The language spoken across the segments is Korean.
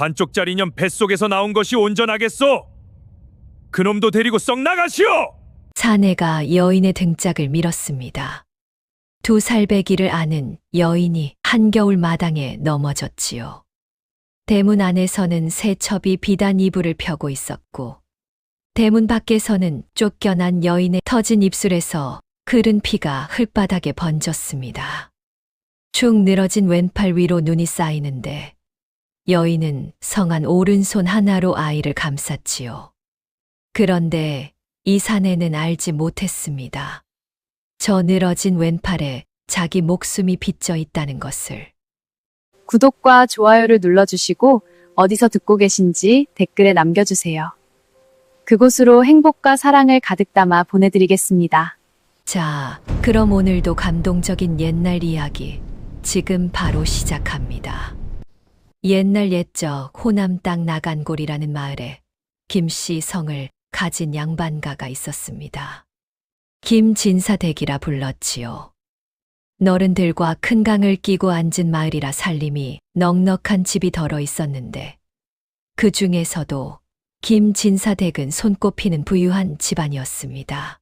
반쪽짜리 년 뱃속에서 나온 것이 온전하겠소? 그놈도 데리고 썩 나가시오! 사내가 여인의 등짝을 밀었습니다. 2살배기를 아는 여인이 한겨울 마당에 넘어졌지요. 대문 안에서는 새 첩이 비단 이불을 펴고 있었고, 대문 밖에서는 쫓겨난 여인의 터진 입술에서 흐른 피가 흙바닥에 번졌습니다. 축 늘어진 왼팔 위로 눈이 쌓이는데 여인은 성한 오른손 하나로 아이를 감쌌지요. 그런데 이 사내는 알지 못했습니다. 저 늘어진 왼팔에 자기 목숨이 빚져 있다는 것을. 구독과 좋아요를 눌러주시고 어디서 듣고 계신지 댓글에 남겨주세요. 그곳으로 행복과 사랑을 가득 담아 보내드리겠습니다. 자, 그럼 오늘도 감동적인 옛날 이야기 지금 바로 시작합니다. 옛날 옛적 호남 땅 나간골이라는 마을에 김씨 성을 가진 양반가가 있었습니다. 김진사댁이라 불렀지요. 너른들과 큰 강을 끼고 앉은 마을이라 살림이 넉넉한 집이 덜어 있었는데 그 중에서도 김진사댁은 손꼽히는 부유한 집안이었습니다.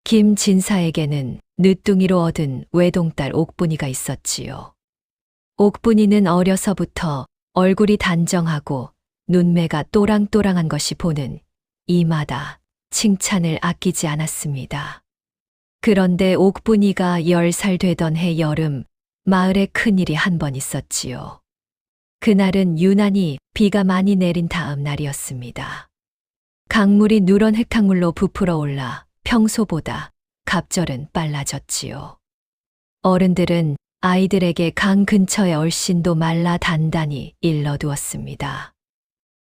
김진사에게는 늦둥이로 얻은 외동딸 옥분이가 있었지요. 옥분이는 어려서부터 얼굴이 단정하고 눈매가 또랑또랑한 것이 보는 이마다 칭찬을 아끼지 않았습니다. 그런데 옥분이가 10살 되던 해 여름 마을에 큰일이 한 번 있었지요. 그날은 유난히 비가 많이 내린 다음 날이었습니다. 강물이 누런 흙탕물로 부풀어 올라 평소보다 갑절은 빨라졌지요. 어른들은 아이들에게 강 근처의 얼씬도 말라 단단히 일러두었습니다.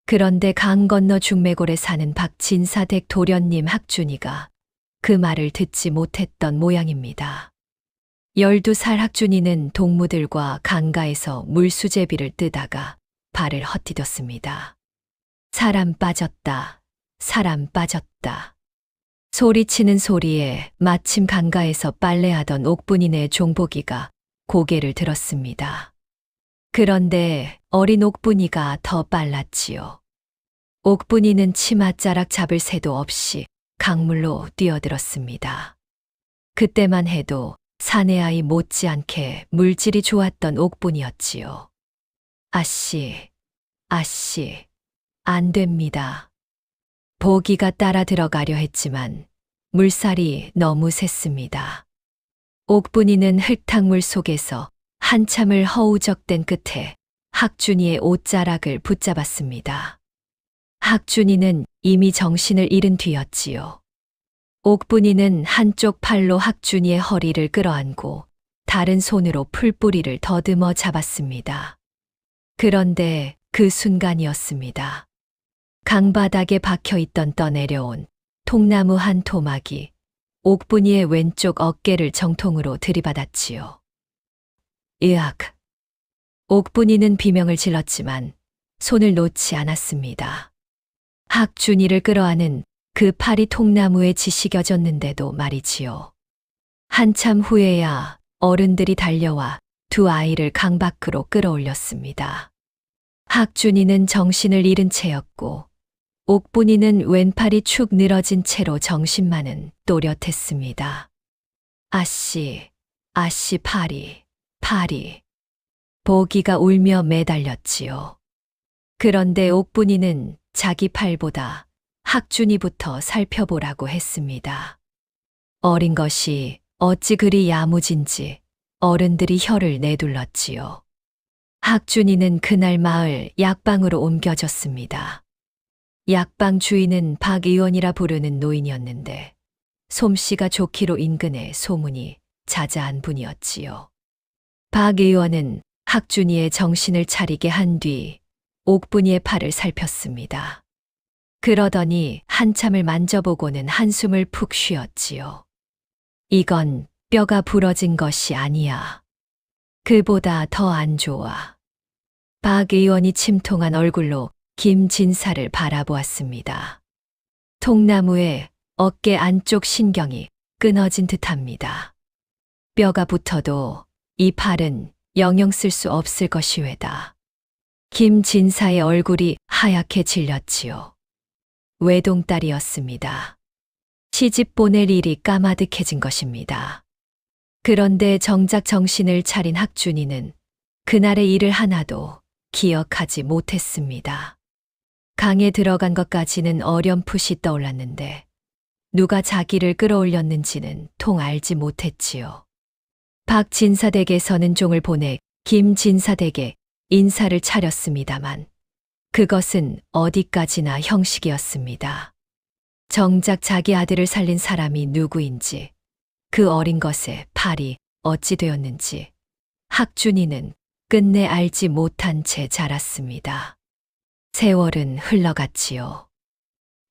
그런데 강 건너 중매골에 사는 박진사댁 도련님 학준이가 그 말을 듣지 못했던 모양입니다. 12살 학준이는 동무들과 강가에서 물수제비를 뜨다가 발을 헛디뎠습니다. 사람 빠졌다. 사람 빠졌다. 소리치는 소리에 마침 강가에서 빨래하던 옥분이네 종복이가 고개를 들었습니다. 그런데 어린 옥분이가 더 빨랐지요. 옥분이는 치맛자락 잡을 새도 없이 강물로 뛰어들었습니다. 그때만 해도 사내아이 못지않게 물질이 좋았던 옥분이었지요. 아씨, 아씨, 안 됩니다. 보기가 따라 들어가려 했지만 물살이 너무 셌습니다. 옥분이는 흙탕물 속에서 한참을 허우적댄 끝에 학준이의 옷자락을 붙잡았습니다. 학준이는 이미 정신을 잃은 뒤였지요. 옥분이는 한쪽 팔로 학준이의 허리를 끌어안고 다른 손으로 풀뿌리를 더듬어 잡았습니다. 그런데 그 순간이었습니다. 강바닥에 박혀있던 떠내려온 통나무 한 토막이 옥분이의 왼쪽 어깨를 정통으로 들이받았지요. 으악! 옥분이는 비명을 질렀지만 손을 놓지 않았습니다. 학준이를 끌어안은 그 팔이 통나무에 지시겨졌는데도 말이지요. 한참 후에야 어른들이 달려와 두 아이를 강 밖으로 끌어올렸습니다. 학준이는 정신을 잃은 채였고 옥분이는 왼팔이 축 늘어진 채로 정신만은 또렷했습니다. 아씨, 아씨 팔이, 팔이. 보기가 울며 매달렸지요. 그런데 옥분이는 자기 팔보다 학준이부터 살펴보라고 했습니다. 어린 것이 어찌 그리 야무진지 어른들이 혀를 내둘렀지요. 학준이는 그날 마을 약방으로 옮겨졌습니다. 약방 주인은 박 의원이라 부르는 노인이었는데 솜씨가 좋기로 인근에 소문이 자자한 분이었지요. 박 의원은 학준이의 정신을 차리게 한 뒤 옥분이의 팔을 살폈습니다. 그러더니 한참을 만져보고는 한숨을 푹 쉬었지요. 이건 뼈가 부러진 것이 아니야. 그보다 더 안 좋아. 박 의원이 침통한 얼굴로 김진사를 바라보았습니다. 통나무에 어깨 안쪽 신경이 끊어진 듯합니다. 뼈가 붙어도 이 팔은 영영 쓸 수 없을 것이외다. 김진사의 얼굴이 하얗게 질렸지요. 외동딸이었습니다. 시집 보낼 일이 까마득해진 것입니다. 그런데 정작 정신을 차린 학준이는 그날의 일을 하나도 기억하지 못했습니다. 강에 들어간 것까지는 어렴풋이 떠올랐는데 누가 자기를 끌어올렸는지는 통 알지 못했지요. 박진사 댁에서는 종을 보내 김진사 댁에 인사를 차렸습니다만 그것은 어디까지나 형식이었습니다. 정작 자기 아들을 살린 사람이 누구인지, 그 어린 것의 팔이 어찌 되었는지 학준이는 끝내 알지 못한 채 자랐습니다. 세월은 흘러갔지요.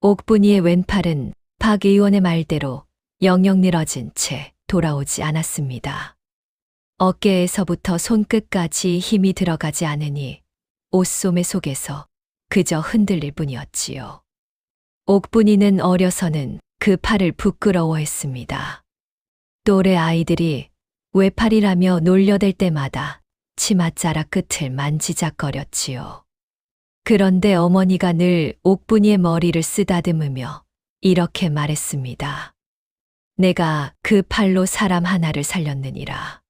옥분이의 왼팔은 박 의원의 말대로 영영 늘어진 채 돌아오지 않았습니다. 어깨에서부터 손끝까지 힘이 들어가지 않으니 옷소매 속에서 그저 흔들릴 뿐이었지요. 옥분이는 어려서는 그 팔을 부끄러워했습니다. 또래 아이들이 외팔이라며 놀려댈 때마다 치맛자락 끝을 만지작거렸지요. 그런데 어머니가 늘 옥분이의 머리를 쓰다듬으며 이렇게 말했습니다. 내가 그 팔로 사람 하나를 살렸느니라.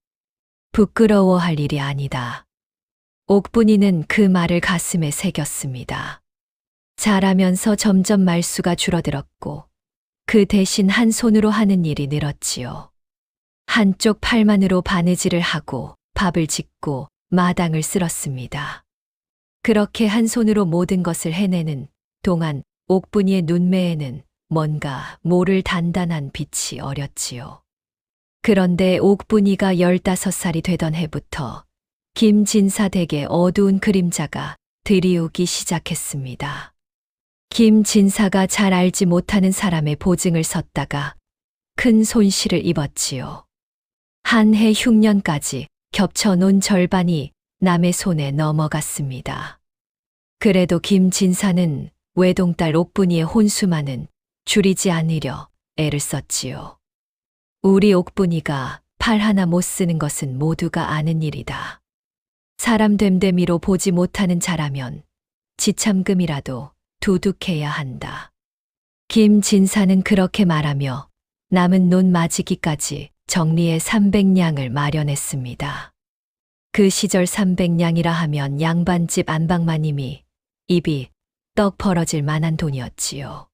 부끄러워할 일이 아니다. 옥분이는 그 말을 가슴에 새겼습니다. 자라면서 점점 말수가 줄어들었고 그 대신 한 손으로 하는 일이 늘었지요. 한쪽 팔만으로 바느질을 하고 밥을 짓고 마당을 쓸었습니다. 그렇게 한 손으로 모든 것을 해내는 동안 옥분이의 눈매에는 뭔가 모를 단단한 빛이 어렸지요. 그런데 옥분이가 15살이 되던 해부터 김진사 댁의 어두운 그림자가 드리우기 시작했습니다. 김진사가 잘 알지 못하는 사람의 보증을 섰다가 큰 손실을 입었지요. 한 해 흉년까지 겹쳐놓은 절반이 남의 손에 넘어갔습니다. 그래도 김진사는 외동딸 옥분이의 혼수만은 줄이지 않으려 애를 썼지요. 우리 옥분이가 팔 하나 못 쓰는 것은 모두가 아는 일이다. 사람 됨됨이로 보지 못하는 자라면 지참금이라도 두둑해야 한다. 김진사는 그렇게 말하며 남은 논 마지기까지 정리해 300냥을 마련했습니다. 그 시절 300냥이라 하면 양반집 안방마님이 입이 떡 벌어질 만한 돈이었지요.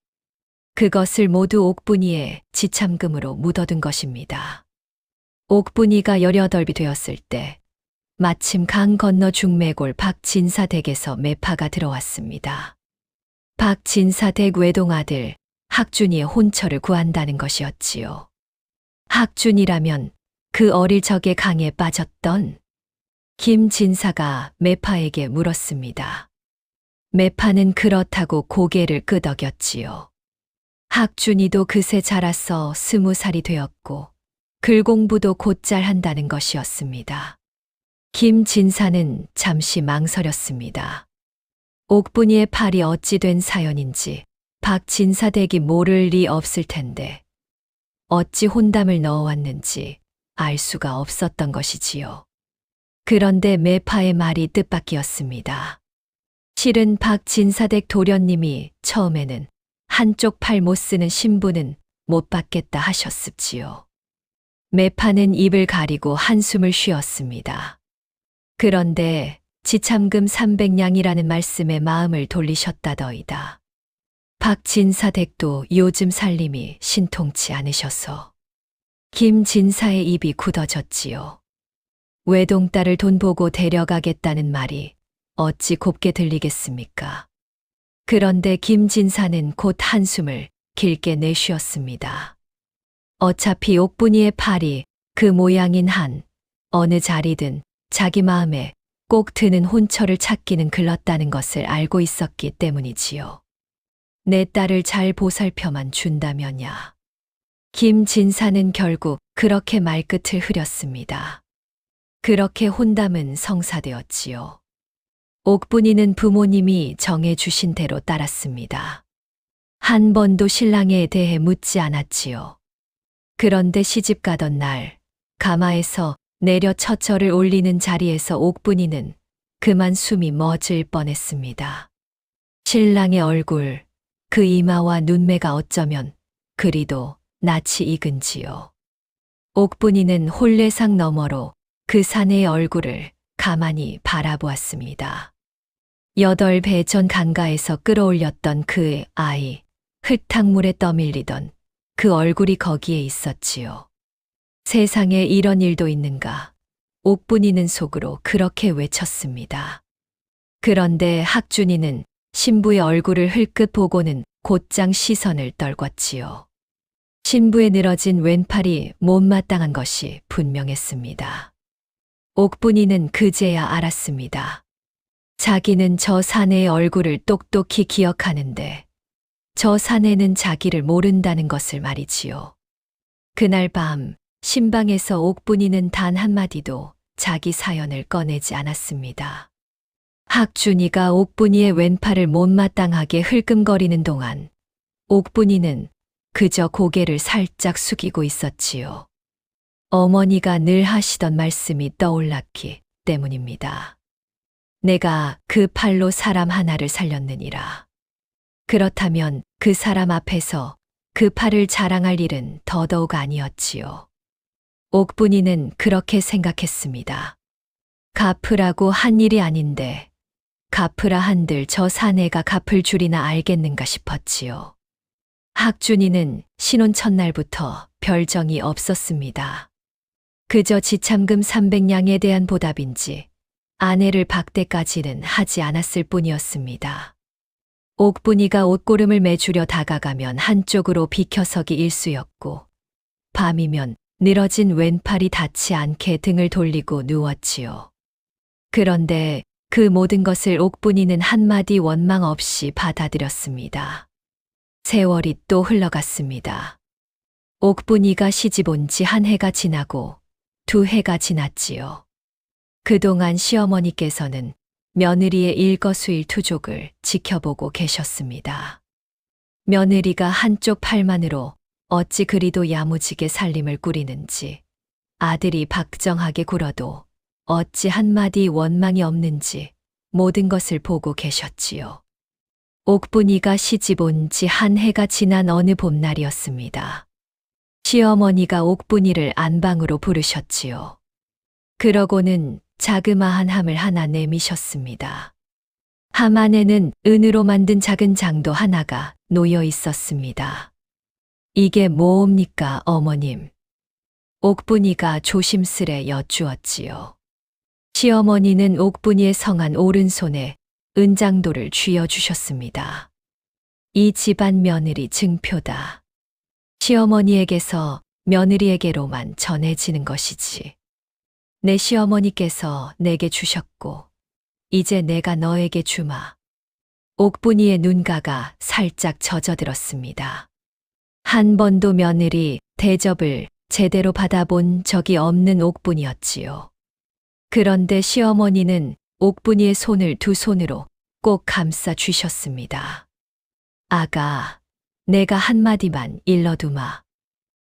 그것을 모두 옥분이의 지참금으로 묻어둔 것입니다. 옥분이가 18이 되었을 때 마침 강 건너 중매골 박진사 댁에서 매파가 들어왔습니다. 박진사 댁 외동아들 학준이의 혼처를 구한다는 것이었지요. 학준이라면 그 어릴 적에 강에 빠졌던 김진사가 매파에게 물었습니다. 매파는 그렇다고 고개를 끄덕였지요. 학준이도 그새 자라서 20살이 되었고 글공부도 곧잘 한다는 것이었습니다. 김진사는 잠시 망설였습니다. 옥분이의 팔이 어찌 된 사연인지 박진사 댁이 모를 리 없을 텐데 어찌 혼담을 넣어왔는지 알 수가 없었던 것이지요. 그런데 매파의 말이 뜻밖이었습니다. 실은 박진사 댁 도련님이 처음에는 한쪽 팔 못 쓰는 신부는 못 받겠다 하셨습지요. 매파는 입을 가리고 한숨을 쉬었습니다. 그런데 지참금 300냥이라는 말씀에 마음을 돌리셨다더이다. 박진사 댁도 요즘 살림이 신통치 않으셔서 김진사의 입이 굳어졌지요. 외동딸을 돈 보고 데려가겠다는 말이 어찌 곱게 들리겠습니까? 그런데 김진사는 곧 한숨을 길게 내쉬었습니다. 어차피 옥분이의 팔이 그 모양인 한 어느 자리든 자기 마음에 꼭 드는 혼처를 찾기는 글렀다는 것을 알고 있었기 때문이지요. 내 딸을 잘 보살펴만 준다면야. 김진사는 결국 그렇게 말끝을 흐렸습니다. 그렇게 혼담은 성사되었지요. 옥분이는 부모님이 정해 주신 대로 따랐습니다. 한 번도 신랑에 대해 묻지 않았지요. 그런데 시집 가던 날 가마에서 내려 처처를 올리는 자리에서 옥분이는 그만 숨이 멎을 뻔했습니다. 신랑의 얼굴, 그 이마와 눈매가 어쩌면 그리도 낯이 익은지요. 옥분이는 홀레상 너머로 그 사내의 얼굴을 가만히 바라보았습니다. 8배 전 강가에서 끌어올렸던 그 아이, 흙탕물에 떠밀리던 그 얼굴이 거기에 있었지요. 세상에 이런 일도 있는가? 옥분이는 속으로 그렇게 외쳤습니다. 그런데 학준이는 신부의 얼굴을 흘끗 보고는 곧장 시선을 떨궜지요. 신부의 늘어진 왼팔이 못마땅한 것이 분명했습니다. 옥분이는 그제야 알았습니다. 자기는 저 사내의 얼굴을 똑똑히 기억하는데 저 사내는 자기를 모른다는 것을 말이지요. 그날 밤 신방에서 옥분이는 단 한마디도 자기 사연을 꺼내지 않았습니다. 학준이가 옥분이의 왼팔을 못마땅하게 흘끔거리는 동안 옥분이는 그저 고개를 살짝 숙이고 있었지요. 어머니가 늘 하시던 말씀이 떠올랐기 때문입니다. 내가 그 팔로 사람 하나를 살렸느니라. 그렇다면 그 사람 앞에서 그 팔을 자랑할 일은 더더욱 아니었지요. 옥분이는 그렇게 생각했습니다. 갚으라고 한 일이 아닌데 갚으라 한들 저 사내가 갚을 줄이나 알겠는가 싶었지요. 학준이는 신혼 첫날부터 별정이 없었습니다. 그저 지참금 300냥에 대한 보답인지 아내를 박대까지는 하지 않았을 뿐이었습니다. 옥분이가 옷고름을 매주려 다가가면 한쪽으로 비켜서기 일쑤였고 밤이면 늘어진 왼팔이 닿지 않게 등을 돌리고 누웠지요. 그런데 그 모든 것을 옥분이는 한마디 원망 없이 받아들였습니다. 세월이 또 흘러갔습니다. 옥분이가 시집 온 지 1해가 지나고 2해가 지났지요. 그동안 시어머니께서는 며느리의 일거수일투족을 지켜보고 계셨습니다. 며느리가 한쪽 팔만으로 어찌 그리도 야무지게 살림을 꾸리는지, 아들이 박정하게 굴어도 어찌 한마디 원망이 없는지 모든 것을 보고 계셨지요. 옥분이가 시집 온 지 1해가 지난 어느 봄날이었습니다. 시어머니가 옥분이를 안방으로 부르셨지요. 그러고는 자그마한 함을 하나 내미셨습니다. 함 안에는 은으로 만든 작은 장도 하나가 놓여 있었습니다. 이게 뭐옵니까, 어머님? 옥분이가 조심스레 여쭈었지요. 시어머니는 옥분이의 성한 오른손에 은장도를 쥐어주셨습니다. 이 집안 며느리 증표다. 시어머니에게서 며느리에게로만 전해지는 것이지. 내 시어머니께서 내게 주셨고 이제 내가 너에게 주마. 옥분이의 눈가가 살짝 젖어들었습니다. 한 번도 며느리 대접을 제대로 받아본 적이 없는 옥분이었지요. 그런데 시어머니는 옥분이의 손을 2손으로 꼭 감싸 주셨습니다. 아가, 내가 한마디만 일러두마.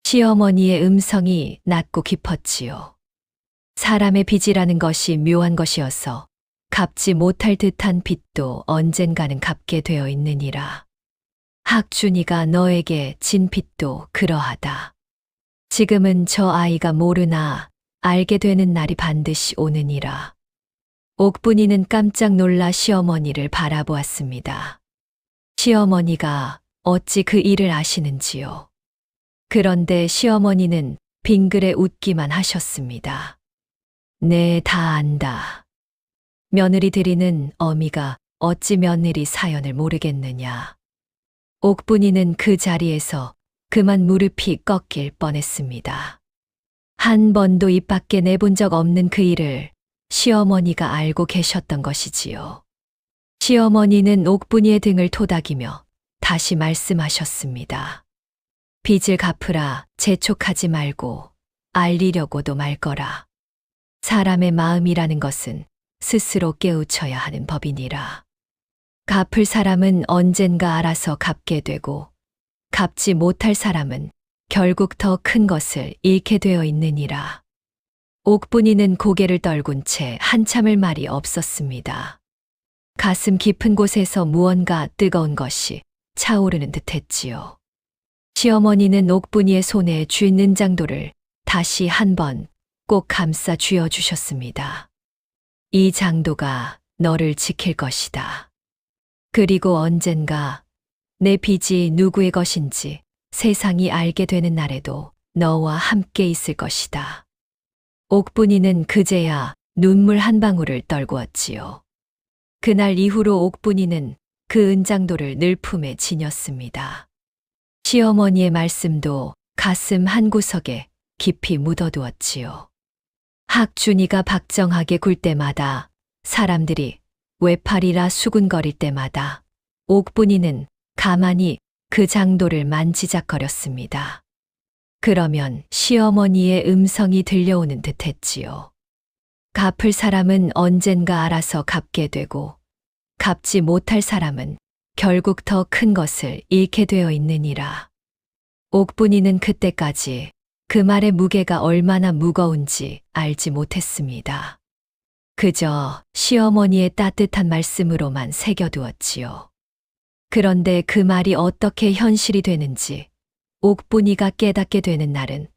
시어머니의 음성이 낮고 깊었지요. 사람의 빚이라는 것이 묘한 것이어서 갚지 못할 듯한 빚도 언젠가는 갚게 되어 있느니라. 학준이가 너에게 진 빚도 그러하다. 지금은 저 아이가 모르나 알게 되는 날이 반드시 오느니라. 옥분이는 깜짝 놀라 시어머니를 바라보았습니다. 시어머니가 어찌 그 일을 아시는지요. 그런데 시어머니는 빙그레 웃기만 하셨습니다. 네, 다 안다. 며느리 들이는 어미가 어찌 며느리 사연을 모르겠느냐. 옥분이는 그 자리에서 그만 무릎이 꺾일 뻔했습니다. 한 번도 입 밖에 내본 적 없는 그 일을 시어머니가 알고 계셨던 것이지요. 시어머니는 옥분이의 등을 토닥이며 다시 말씀하셨습니다. 빚을 갚으라 재촉하지 말고 알리려고도 말 거라. 사람의 마음이라는 것은 스스로 깨우쳐야 하는 법이니라. 갚을 사람은 언젠가 알아서 갚게 되고 갚지 못할 사람은 결국 더 큰 것을 잃게 되어 있느니라. 옥분이는 고개를 떨군 채 한참을 말이 없었습니다. 가슴 깊은 곳에서 무언가 뜨거운 것이 차오르는 듯했지요. 시어머니는 옥분이의 손에 쥔 은장도를 다시 한 번 꼭 감싸 쥐어 주셨습니다. 이 장도가 너를 지킬 것이다. 그리고 언젠가 내 빚이 누구의 것인지 세상이 알게 되는 날에도 너와 함께 있을 것이다. 옥분이는 그제야 눈물 한 방울을 떨구었지요. 그날 이후로 옥분이는 그 은장도를 늘 품에 지녔습니다. 시어머니의 말씀도 가슴 한구석에 깊이 묻어두었지요. 학준이가 박정하게 굴 때마다, 사람들이 외팔이라 수군거릴 때마다 옥분이는 가만히 그 장도를 만지작거렸습니다. 그러면 시어머니의 음성이 들려오는 듯했지요. 갚을 사람은 언젠가 알아서 갚게 되고, 갚지 못할 사람은 결국 더 큰 것을 잃게 되어 있느니라. 옥분이는 그때까지 그 말의 무게가 얼마나 무거운지 알지 못했습니다. 그저 시어머니의 따뜻한 말씀으로만 새겨두었지요. 그런데 그 말이 어떻게 현실이 되는지 옥분이가 깨닫게 되는 날은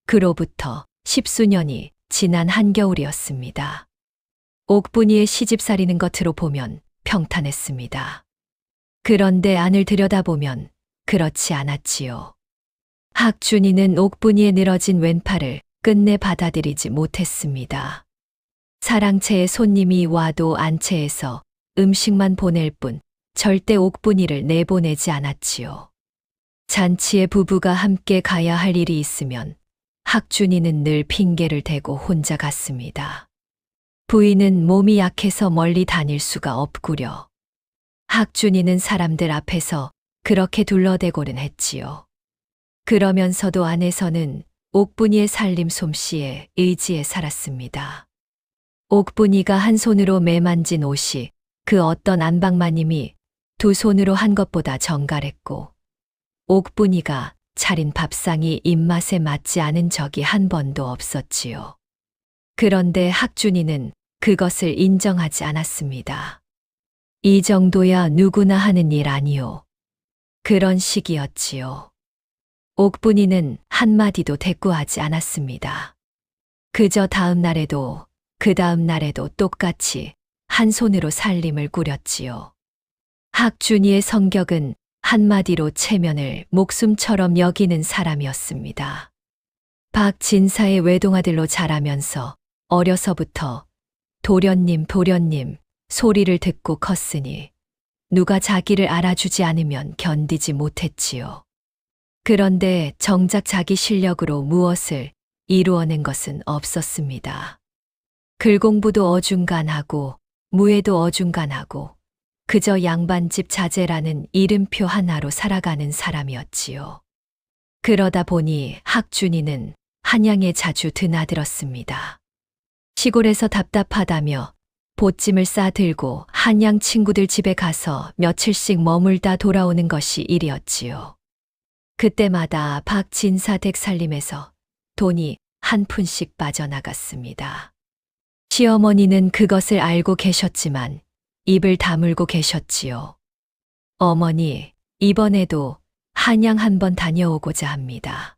그로부터 10수년이 지난 한겨울이었습니다. 옥분이의 시집살이는 겉으로 보면 평탄했습니다. 그런데 안을 들여다보면 그렇지 않았지요. 학준이는 옥분이의 늘어진 왼팔을 끝내 받아들이지 못했습니다. 사랑채에 손님이 와도 안채에서 음식만 보낼 뿐 절대 옥분이를 내보내지 않았지요. 잔치에 부부가 함께 가야 할 일이 있으면 학준이는 늘 핑계를 대고 혼자 갔습니다. 부인은 몸이 약해서 멀리 다닐 수가 없구려. 학준이는 사람들 앞에서 그렇게 둘러대고는 했지요. 그러면서도 안에서는 옥분이의 살림 솜씨에 의지해 살았습니다. 옥분이가 한 손으로 매만진 옷이 그 어떤 안방마님이 두 손으로 한 것보다 정갈했고, 옥분이가 차린 밥상이 입맛에 맞지 않은 적이 한 번도 없었지요. 그런데 학준이는 그것을 인정하지 않았습니다. 이 정도야 누구나 하는 일 아니오. 그런 식이었지요. 옥분이는 한마디도 대꾸하지 않았습니다. 그저 다음 날에도 그 다음 날에도 똑같이 한 손으로 살림을 꾸렸지요. 학준이의 성격은 한마디로 체면을 목숨처럼 여기는 사람이었습니다. 박진사의 외동아들로 자라면서 어려서부터 도련님 도련님 소리를 듣고 컸으니 누가 자기를 알아주지 않으면 견디지 못했지요. 그런데 정작 자기 실력으로 무엇을 이루어낸 것은 없었습니다. 글공부도 어중간하고 무예도 어중간하고 그저 양반집 자제라는 이름표 하나로 살아가는 사람이었지요. 그러다 보니 학준이는 한양에 자주 드나들었습니다. 시골에서 답답하다며 보찜을 싸들고 한양 친구들 집에 가서 며칠씩 머물다 돌아오는 것이 일이었지요. 그때마다 박진사 댁 살림에서 돈이 한 푼씩 빠져나갔습니다. 시어머니는 그것을 알고 계셨지만 입을 다물고 계셨지요. 어머니, 이번에도 한양 한번 다녀오고자 합니다.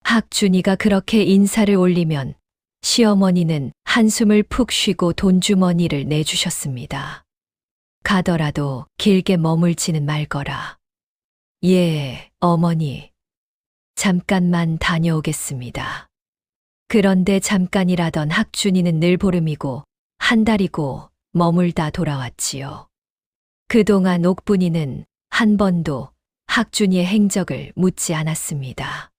학준이가 그렇게 인사를 올리면 시어머니는 한숨을 푹 쉬고 돈주머니를 내주셨습니다. 가더라도 길게 머물지는 말거라. 예, 어머니. 잠깐만 다녀오겠습니다. 그런데 잠깐이라던 학준이는 늘 보름이고 한 달이고 머물다 돌아왔지요. 그동안 옥분이는 한 번도 학준이의 행적을 묻지 않았습니다.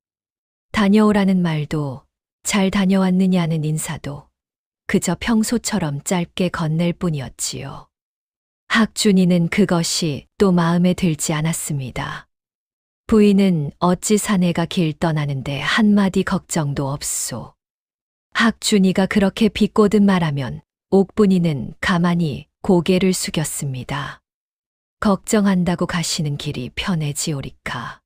다녀오라는 말도 잘 다녀왔느냐는 인사도 그저 평소처럼 짧게 건넬 뿐이었지요. 학준이는 그것이 또 마음에 들지 않았습니다. 부인은 어찌 사내가 길 떠나는데 한마디 걱정도 없소. 학준이가 그렇게 비꼬듯 말하면 옥분이는 가만히 고개를 숙였습니다. 걱정한다고 가시는 길이 편해지오리까.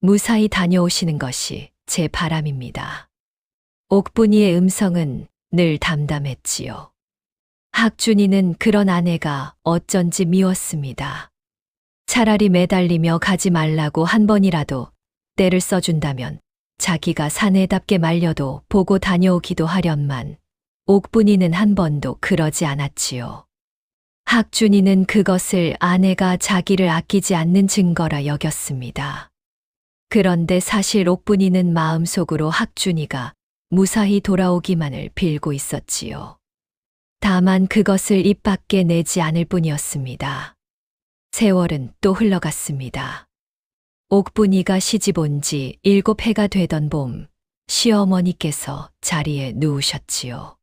무사히 다녀오시는 것이 제 바람입니다. 옥분이의 음성은 늘 담담했지요. 학준이는 그런 아내가 어쩐지 미웠습니다. 차라리 매달리며 가지 말라고 한 번이라도 때를 써준다면 자기가 사내답게 말려도 보고 다녀오기도 하련만 옥분이는 한 번도 그러지 않았지요. 학준이는 그것을 아내가 자기를 아끼지 않는 증거라 여겼습니다. 그런데 사실 옥분이는 마음속으로 학준이가 무사히 돌아오기만을 빌고 있었지요. 다만 그것을 입 밖에 내지 않을 뿐이었습니다. 세월은 또 흘러갔습니다. 옥분이가 시집 온 지 7해가 되던 봄, 시어머니께서 자리에 누우셨지요.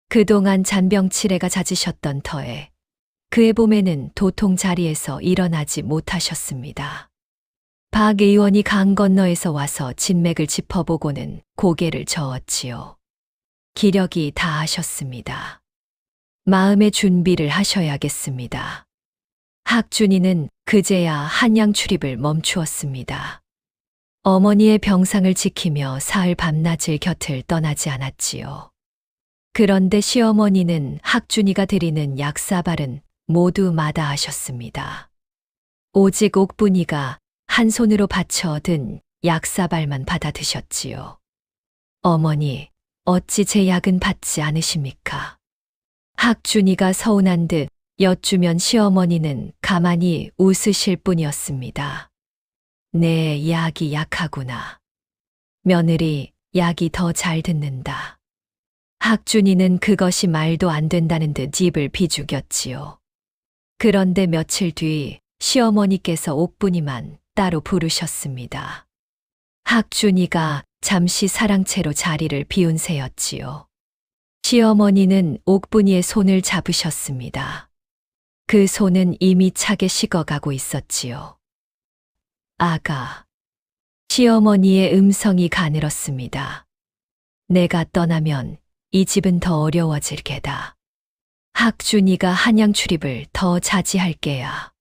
그동안 잔병치레가 잦으셨던 터에 그해 봄에는 도통 자리에서 일어나지 못하셨습니다. 박 의원이 강 건너에서 와서 진맥을 짚어보고는 고개를 저었지요. 기력이 다하셨습니다. 마음의 준비를 하셔야겠습니다. 학준이는 그제야 한양 출입을 멈추었습니다. 어머니의 병상을 지키며 사흘 밤낮을 곁을 떠나지 않았지요. 그런데 시어머니는 학준이가 드리는 약사발은 모두 마다하셨습니다. 오직 옥분이가 한 손으로 받쳐 든 약사발만 받아 드셨지요. 어머니, 어찌 제 약은 받지 않으십니까? 학준이가 서운한 듯 여쭈면 시어머니는 가만히 웃으실 뿐이었습니다. 내 약이 약하구나. 며느리, 약이 더 잘 듣는다. 학준이는 그것이 말도 안 된다는 듯 입을 비죽였지요. 그런데 며칠 뒤 시어머니께서 옥분이만 따로 부르셨습니다. 학준이가 잠시 사랑채로 자리를 비운 새였지요. 시어머니는 옥분이의 손을 잡으셨습니다. 그 손은 이미 차게 식어가고 있었지요. 아가. 시어머니의 음성이 가늘었습니다. 내가 떠나면 이 집은 더 어려워질 게다. 학준이가 한양 출입을 더 자제할 게야.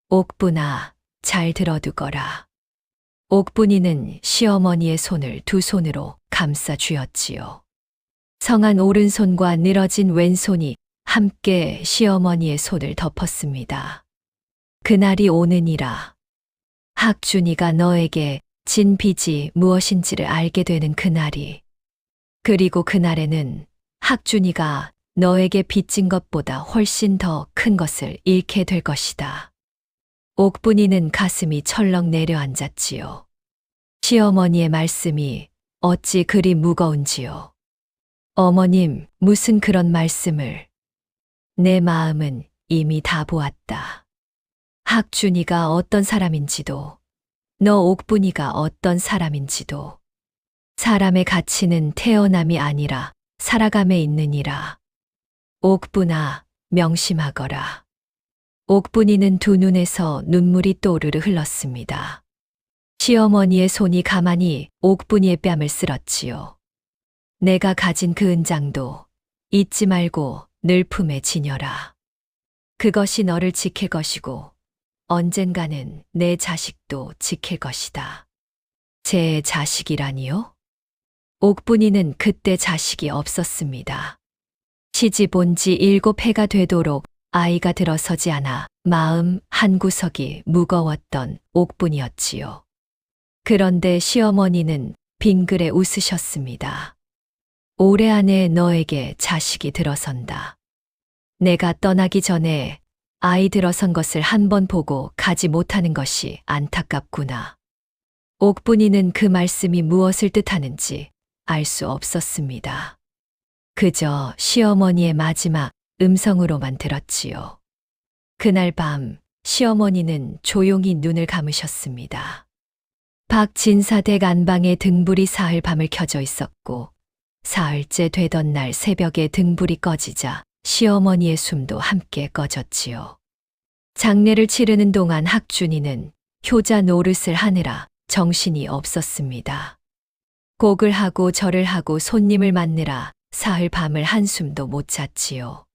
옥분아, 잘 들어두거라. 옥분이는 시어머니의 손을 두 손으로 감싸 쥐었지요. 성한 오른손과 늘어진 왼손이 함께 시어머니의 손을 덮었습니다. 그날이 오느니라. 학준이가 너에게 진 빚이 무엇인지를 알게 되는 그날이. 그리고 그날에는 학준이가 너에게 빚진 것보다 훨씬 더 큰 것을 잃게 될 것이다. 옥분이는 가슴이 철렁 내려앉았지요. 시어머니의 말씀이 어찌 그리 무거운지요. 어머님, 무슨 그런 말씀을. 내 마음은 이미 다 보았다. 학준이가 어떤 사람인지도, 너 옥분이가 어떤 사람인지도. 사람의 가치는 태어남이 아니라 살아감에 있느니라. 옥분아, 명심하거라. 옥분이는 두 눈에서 눈물이 또르르 흘렀습니다. 시어머니의 손이 가만히 옥분이의 뺨을 쓸었지요. 내가 가진 그 은장도 잊지 말고 늘 품에 지녀라. 그것이 너를 지킬 것이고 언젠가는 내 자식도 지킬 것이다. 제 자식이라니요? 옥분이는 그때 자식이 없었습니다. 시집 온 지 7해가 되도록 아이가 들어서지 않아 마음 한구석이 무거웠던 옥분이었지요. 그런데 시어머니는 빙그레 웃으셨습니다. 올해 안에 너에게 자식이 들어선다. 내가 떠나기 전에 아이 들어선 것을 한 번 보고 가지 못하는 것이 안타깝구나. 옥분이는 그 말씀이 무엇을 뜻하는지 알 수 없었습니다. 그저 시어머니의 마지막 음성으로만 들었지요. 그날 밤 시어머니는 조용히 눈을 감으셨습니다. 박진사댁 안방에 등불이 사흘 밤을 켜져 있었고 사흘째 되던 날 새벽에 등불이 꺼지자 시어머니의 숨도 함께 꺼졌지요. 장례를 치르는 동안 학준이는 효자 노릇을 하느라 정신이 없었습니다. 곡을 하고 절을 하고 손님을 맞느라 사흘 밤을 한숨도 못 잤지요.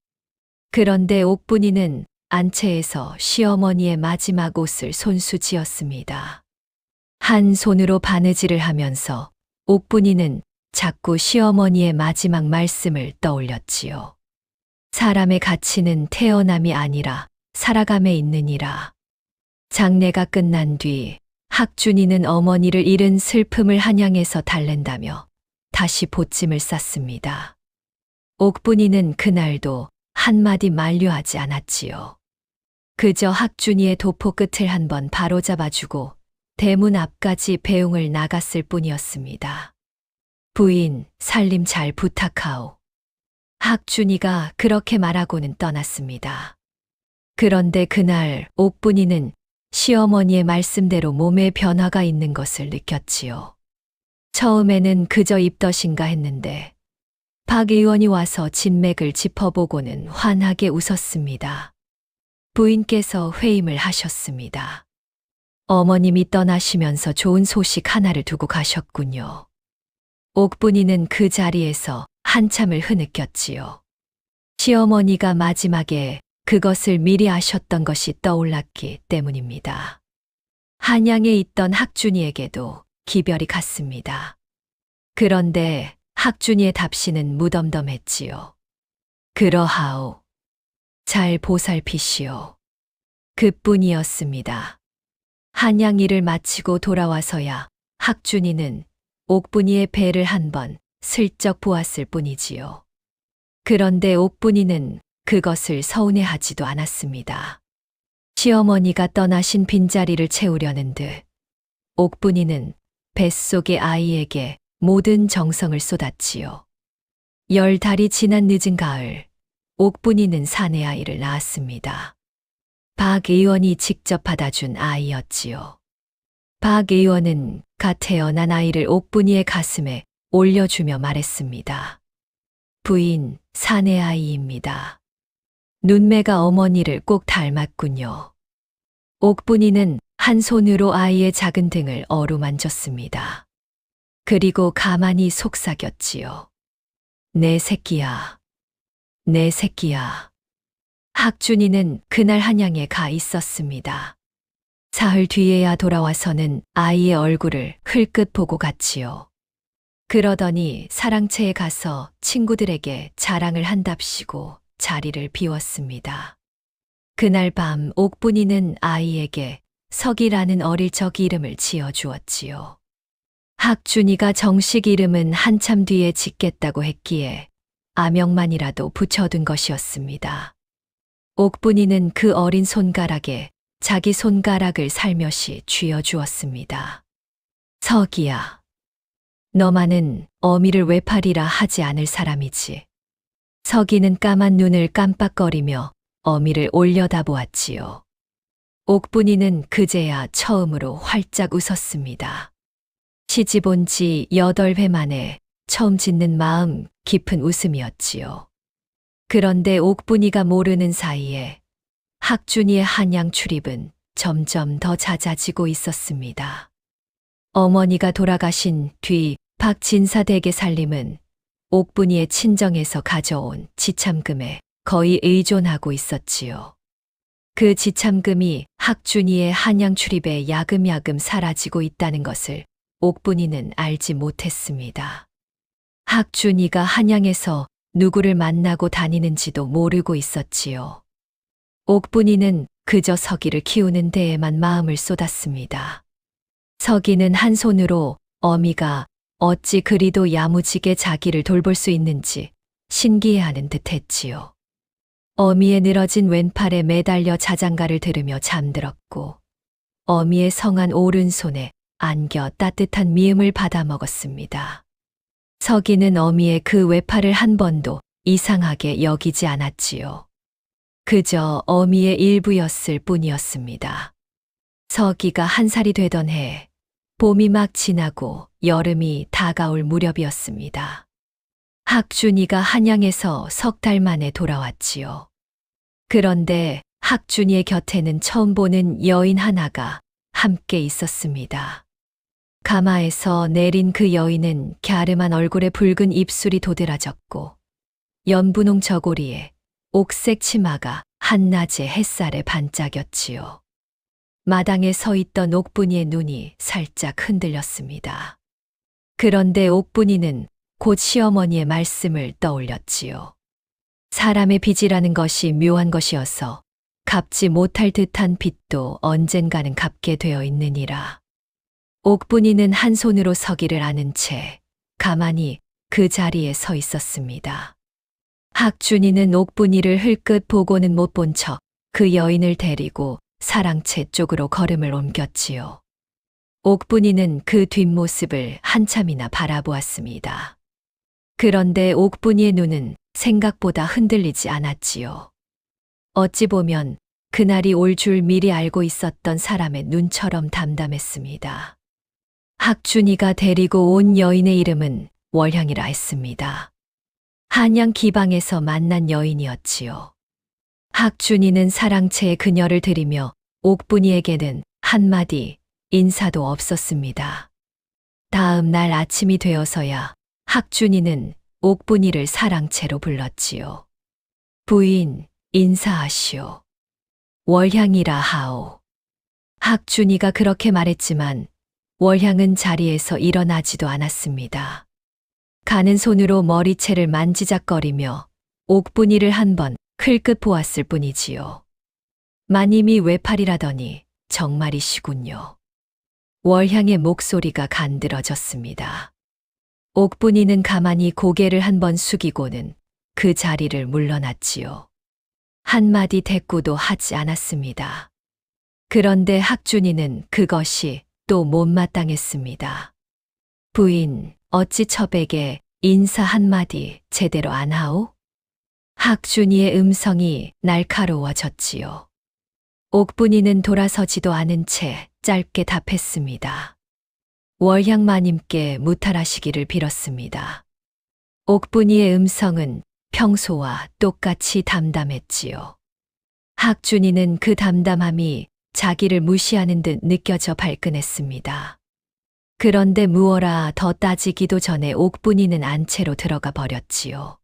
그런데 옥분이는 안채에서 시어머니의 마지막 옷을 손수지었습니다. 한 손으로 바느질을 하면서 옥분이는 자꾸 시어머니의 마지막 말씀을 떠올렸지요. 사람의 가치는 태어남이 아니라 살아감에 있느니라. 장례가 끝난 뒤 학준이는 어머니를 잃은 슬픔을 한양에서 달랜다며 다시 보찜을 쌌습니다. 옥분이는 그날도 한마디 만류하지 않았지요. 그저 학준이의 도포 끝을 한번 바로잡아주고 대문 앞까지 배웅을 나갔을 뿐이었습니다. 부인, 살림 잘 부탁하오. 학준이가 그렇게 말하고는 떠났습니다. 그런데 그날 옥분이는 시어머니의 말씀대로 몸에 변화가 있는 것을 느꼈지요. 처음에는 그저 입덧인가 했는데 박 의원이 와서 진맥을 짚어보고는 환하게 웃었습니다. 부인께서 회임을 하셨습니다. 어머님이 떠나시면서 좋은 소식 하나를 두고 가셨군요. 옥분이는 그 자리에서 한참을 흐느꼈지요. 시어머니가 마지막에 그것을 미리 아셨던 것이 떠올랐기 때문입니다. 한양에 있던 학준이에게도 기별이 갔습니다. 그런데 학준이의 답시는 무덤덤했지요. 그러하오. 잘 보살피시오. 그뿐이었습니다. 한양 일을 마치고 돌아와서야 학준이는 옥분이의 배를 한번 슬쩍 보았을 뿐이지요. 그런데 옥분이는 그것을 서운해하지도 않았습니다. 시어머니가 떠나신 빈자리를 채우려는 듯 옥분이는 뱃속의 아이에게 모든 정성을 쏟았지요. 10달이 지난 늦은 가을, 옥분이는 사내 아이를 낳았습니다. 박 의원이 직접 받아준 아이였지요. 박 의원은 갓 태어난 아이를 옥분이의 가슴에 올려주며 말했습니다. 부인, 사내 아이입니다. 눈매가 어머니를 꼭 닮았군요. 옥분이는 한 손으로 아이의 작은 등을 어루만졌습니다. 그리고 가만히 속삭였지요. 내 새끼야. 내 새끼야. 학준이는 그날 한양에 가 있었습니다. 사흘 뒤에야 돌아와서는 아이의 얼굴을 흘끗 보고 갔지요. 그러더니 사랑채에 가서 친구들에게 자랑을 한답시고 자리를 비웠습니다. 그날 밤 옥분이는 아이에게 석이라는 어릴 적 이름을 지어주었지요. 학준이가 정식 이름은 한참 뒤에 짓겠다고 했기에 아명만이라도 붙여둔 것이었습니다. 옥분이는 그 어린 손가락에 자기 손가락을 살며시 쥐어주었습니다. 석이야. 너만은 어미를 외팔이라 하지 않을 사람이지. 석이는 까만 눈을 깜빡거리며 어미를 올려다보았지요. 옥분이는 그제야 처음으로 활짝 웃었습니다. 시집 온 지 8회 만에 처음 짓는 마음 깊은 웃음이었지요. 그런데 옥분이가 모르는 사이에 학준이의 한양 출입은 점점 더 잦아지고 있었습니다. 어머니가 돌아가신 뒤 박진사 댁의 살림은 옥분이의 친정에서 가져온 지참금에 거의 의존하고 있었지요. 그 지참금이 학준이의 한양 출입에 야금야금 사라지고 있다는 것을 옥분이는 알지 못했습니다. 학준이가 한양에서 누구를 만나고 다니는지도 모르고 있었지요. 옥분이는 그저 석이를 키우는 데에만 마음을 쏟았습니다. 석이는 한 손으로 어미가 어찌 그리도 야무지게 자기를 돌볼 수 있는지 신기해하는 듯 했지요. 어미의 늘어진 왼팔에 매달려 자장가를 들으며 잠들었고 어미의 성한 오른손에 안겨 따뜻한 미음을 받아 먹었습니다. 석이는 어미의 그 외팔을 한 번도 이상하게 여기지 않았지요. 그저 어미의 일부였을 뿐이었습니다. 석이가 1살이 되던 해, 봄이 막 지나고 여름이 다가올 무렵이었습니다. 학준이가 한양에서 3달 만에 돌아왔지요. 그런데 학준이의 곁에는 처음 보는 여인 하나가 함께 있었습니다. 가마에서 내린 그 여인은 갸름한 얼굴에 붉은 입술이 도드라졌고 연분홍 저고리에 옥색 치마가 한낮의 햇살에 반짝였지요. 마당에 서 있던 옥분이의 눈이 살짝 흔들렸습니다. 그런데 옥분이는 곧 시어머니의 말씀을 떠올렸지요. 사람의 빚이라는 것이 묘한 것이어서 갚지 못할 듯한 빚도 언젠가는 갚게 되어 있느니라. 옥분이는 한 손으로 서기를 아는 채 가만히 그 자리에 서 있었습니다. 학준이는 옥분이를 흘끗 보고는 못 본 척 그 여인을 데리고 사랑채 쪽으로 걸음을 옮겼지요. 옥분이는 그 뒷모습을 한참이나 바라보았습니다. 그런데 옥분이의 눈은 생각보다 흔들리지 않았지요. 어찌 보면 그날이 올 줄 미리 알고 있었던 사람의 눈처럼 담담했습니다. 학준이가 데리고 온 여인의 이름은 월향이라 했습니다. 한양 기방에서 만난 여인이었지요. 학준이는 사랑채에 그녀를 들이며 옥분이에게는 한마디 인사도 없었습니다. 다음 날 아침이 되어서야 학준이는 옥분이를 사랑채로 불렀지요. 부인, 인사하시오. 월향이라 하오. 학준이가 그렇게 말했지만 월향은 자리에서 일어나지도 않았습니다. 가는 손으로 머리채를 만지작거리며 옥분이를 한번 흘끗 보았을 뿐이지요. 마님이 외팔이라더니 정말이시군요. 월향의 목소리가 간드러졌습니다. 옥분이는 가만히 고개를 한번 숙이고는 그 자리를 물러났지요. 한마디 대꾸도 하지 않았습니다. 그런데 학준이는 그것이 또 못마땅했습니다. 부인, 어찌 첩에게 인사 한마디 제대로 안 하오? 학준이의 음성이 날카로워졌지요. 옥분이는 돌아서지도 않은 채 짧게 답했습니다. 월향 마님께 무탈하시기를 빌었습니다. 옥분이의 음성은 평소와 똑같이 담담했지요. 학준이는 그 담담함이 자기를 무시하는 듯 느껴져 발끈했습니다. 그런데 무어라 더 따지기도 전에 옥분이는 안채로 들어가 버렸지요.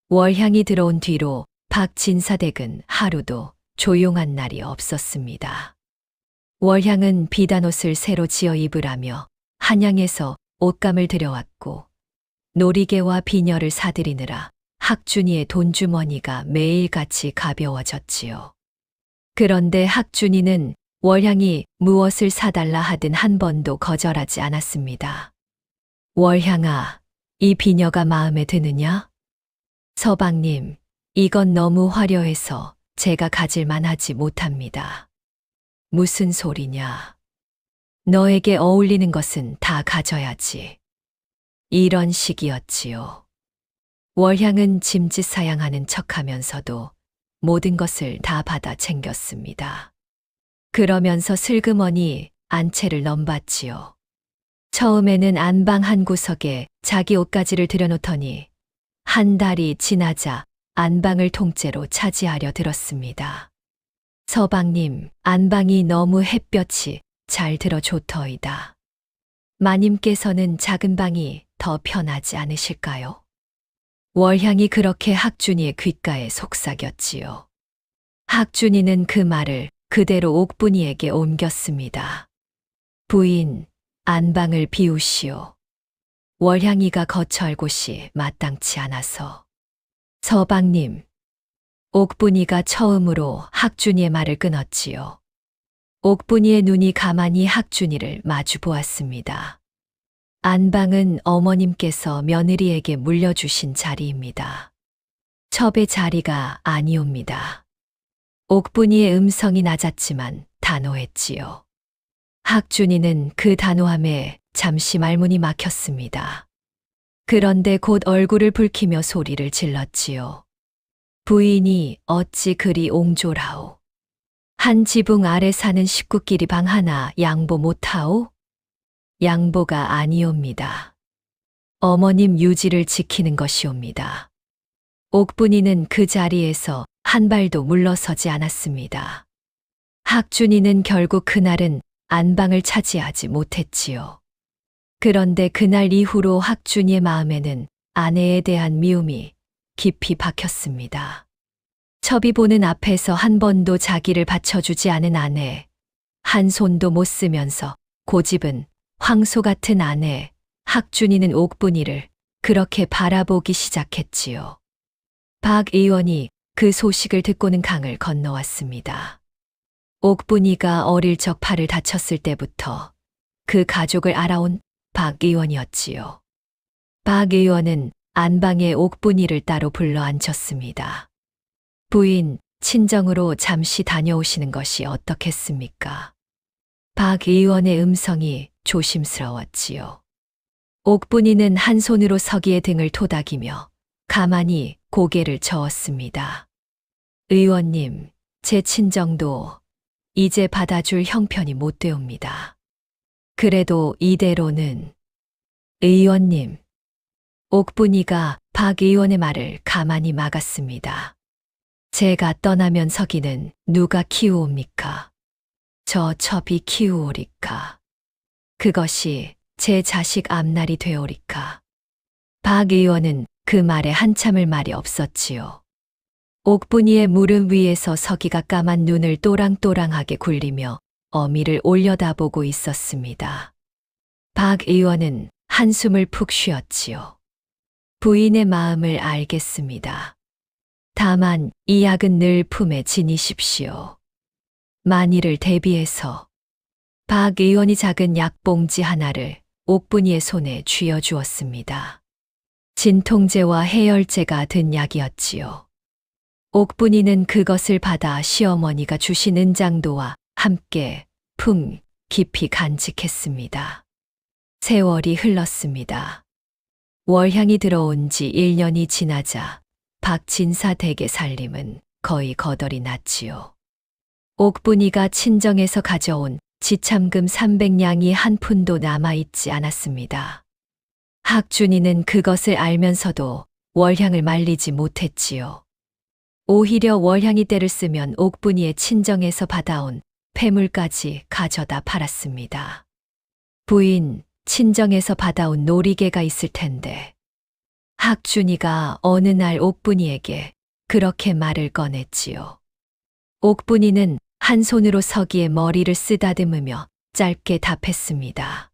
월향이 들어온 뒤로 박진사댁은 하루도 조용한 날이 없었습니다. 월향은 비단옷을 새로 지어 입으라며 한양에서 옷감을 들여왔고 놀이개와 비녀를 사들이느라 학준이의 돈주머니가 매일같이 가벼워졌지요. 그런데 학준이는 월향이 무엇을 사달라 하든 한 번도 거절하지 않았습니다. 월향아, 이 비녀가 마음에 드느냐? 서방님, 이건 너무 화려해서 제가 가질만 하지 못합니다. 무슨 소리냐? 너에게 어울리는 것은 다 가져야지. 이런 식이었지요. 월향은 짐짓사양하는 척하면서도 모든 것을 다 받아 챙겼습니다. 그러면서 슬그머니 안채를 넘봤지요. 처음에는 안방 한 구석에 자기 옷가지를 들여놓더니 한 달이 지나자 안방을 통째로 차지하려 들었습니다. 서방님, 안방이 너무 햇볕이 잘 들어 좋더이다. 마님께서는 작은 방이 더 편하지 않으실까요? 월향이 그렇게 학준이의 귓가에 속삭였지요. 학준이는 그 말을 그대로 옥분이에게 옮겼습니다. 부인, 안방을 비우시오. 월향이가 거처할 곳이 마땅치 않아서. 서방님, 옥분이가 처음으로 학준이의 말을 끊었지요. 옥분이의 눈이 가만히 학준이를 마주 보았습니다. 안방은 어머님께서 며느리에게 물려주신 자리입니다. 첩의 자리가 아니옵니다. 옥분이의 음성이 낮았지만 단호했지요. 학준이는 그 단호함에 잠시 말문이 막혔습니다. 그런데 곧 얼굴을 붉히며 소리를 질렀지요. 부인이 어찌 그리 옹졸하오. 한 지붕 아래 사는 식구끼리 방 하나 양보 못하오? 양보가 아니옵니다. 어머님 유지를 지키는 것이옵니다. 옥분이는 그 자리에서 한 발도 물러서지 않았습니다. 학준이는 결국 그날은 안방을 차지하지 못했지요. 그런데 그날 이후로 학준이의 마음에는 아내에 대한 미움이 깊이 박혔습니다. 첩이 보는 앞에서 한 번도 자기를 받쳐주지 않은 아내, 한 손도 못 쓰면서 고집은 황소 같은 아내, 학준이는 옥분이를 그렇게 바라보기 시작했지요. 박 의원이 그 소식을 듣고는 강을 건너왔습니다. 옥분이가 어릴 적 팔을 다쳤을 때부터 그 가족을 알아온 박 의원이었지요. 박 의원은 안방에 옥분이를 따로 불러 앉혔습니다. 부인, 친정으로 잠시 다녀오시는 것이 어떻겠습니까? 박 의원의 음성이 조심스러웠지요. 옥분이는 한 손으로 서기의 등을 토닥이며 가만히 고개를 저었습니다. 의원님, 제 친정도 이제 받아줄 형편이 못 되옵니다. 그래도 이대로는 의원님. 옥분이가 박 의원의 말을 가만히 막았습니다. 제가 떠나면 서기는 누가 키우옵니까? 저 첩이 키우오리까? 그것이 제 자식 앞날이 되오리까? 박 의원은 그 말에 한참을 말이 없었지요. 옥분이의 무릎 위에서 서기가 까만 눈을 또랑또랑하게 굴리며 어미를 올려다보고 있었습니다. 박 의원은 한숨을 푹 쉬었지요. 부인의 마음을 알겠습니다. 다만 이 약은 늘 품에 지니십시오. 만일을 대비해서 박 의원이 작은 약봉지 하나를 옥분이의 손에 쥐어주었습니다. 진통제와 해열제가 든 약이었지요. 옥분이는 그것을 받아 시어머니가 주신 은장도와 함께 풍 깊이 간직했습니다. 세월이 흘렀습니다. 월향이 들어온 지 1년이 지나자 박진사 댁의 살림은 거의 거덜이 났지요. 옥분이가 친정에서 가져온 지참금 300냥이 한 푼도 남아있지 않았습니다. 학준이는 그것을 알면서도 월향을 말리지 못했지요. 오히려 월향이 때를 쓰면 옥분이의 친정에서 받아온 폐물까지 가져다 팔았습니다. 부인, 친정에서 받아온 놀이개가 있을 텐데. 학준이가 어느 날 옥분이에게 그렇게 말을 꺼냈지요. 옥분이는 한 손으로 서기의 머리를 쓰다듬으며 짧게 답했습니다.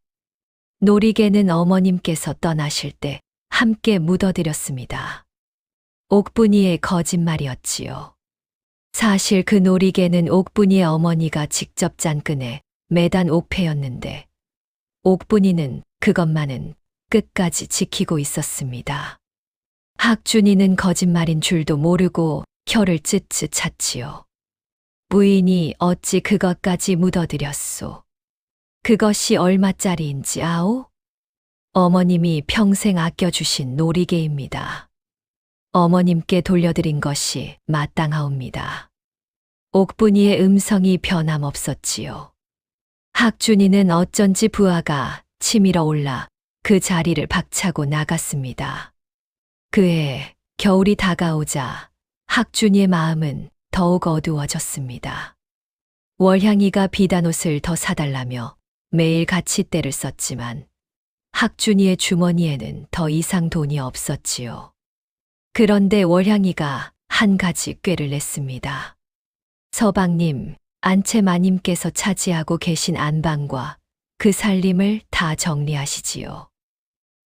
놀이개는 어머님께서 떠나실 때 함께 묻어드렸습니다. 옥분이의 거짓말이었지요. 사실 그 놀이개는 옥분이의 어머니가 직접 짠 끈에 매단 옥패였는데 옥분이는 그것만은 끝까지 지키고 있었습니다. 학준이는 거짓말인 줄도 모르고 혀를 쯧쯧 찼지요. 부인이 어찌 그것까지 묻어드렸소? 그것이 얼마짜리인지 아오? 어머님이 평생 아껴주신 놀이개입니다. 어머님께 돌려드린 것이 마땅하옵니다. 옥분이의 음성이 변함없었지요. 학준이는 어쩐지 부하가 치밀어 올라 그 자리를 박차고 나갔습니다. 그해 겨울이 다가오자 학준이의 마음은 더욱 어두워졌습니다. 월향이가 비단옷을 더 사달라며 매일 같이 때를 썼지만 학준이의 주머니에는 더 이상 돈이 없었지요. 그런데 월향이가 한 가지 꾀를 냈습니다. 서방님, 안채마님께서 차지하고 계신 안방과 그 살림을 다 정리하시지요.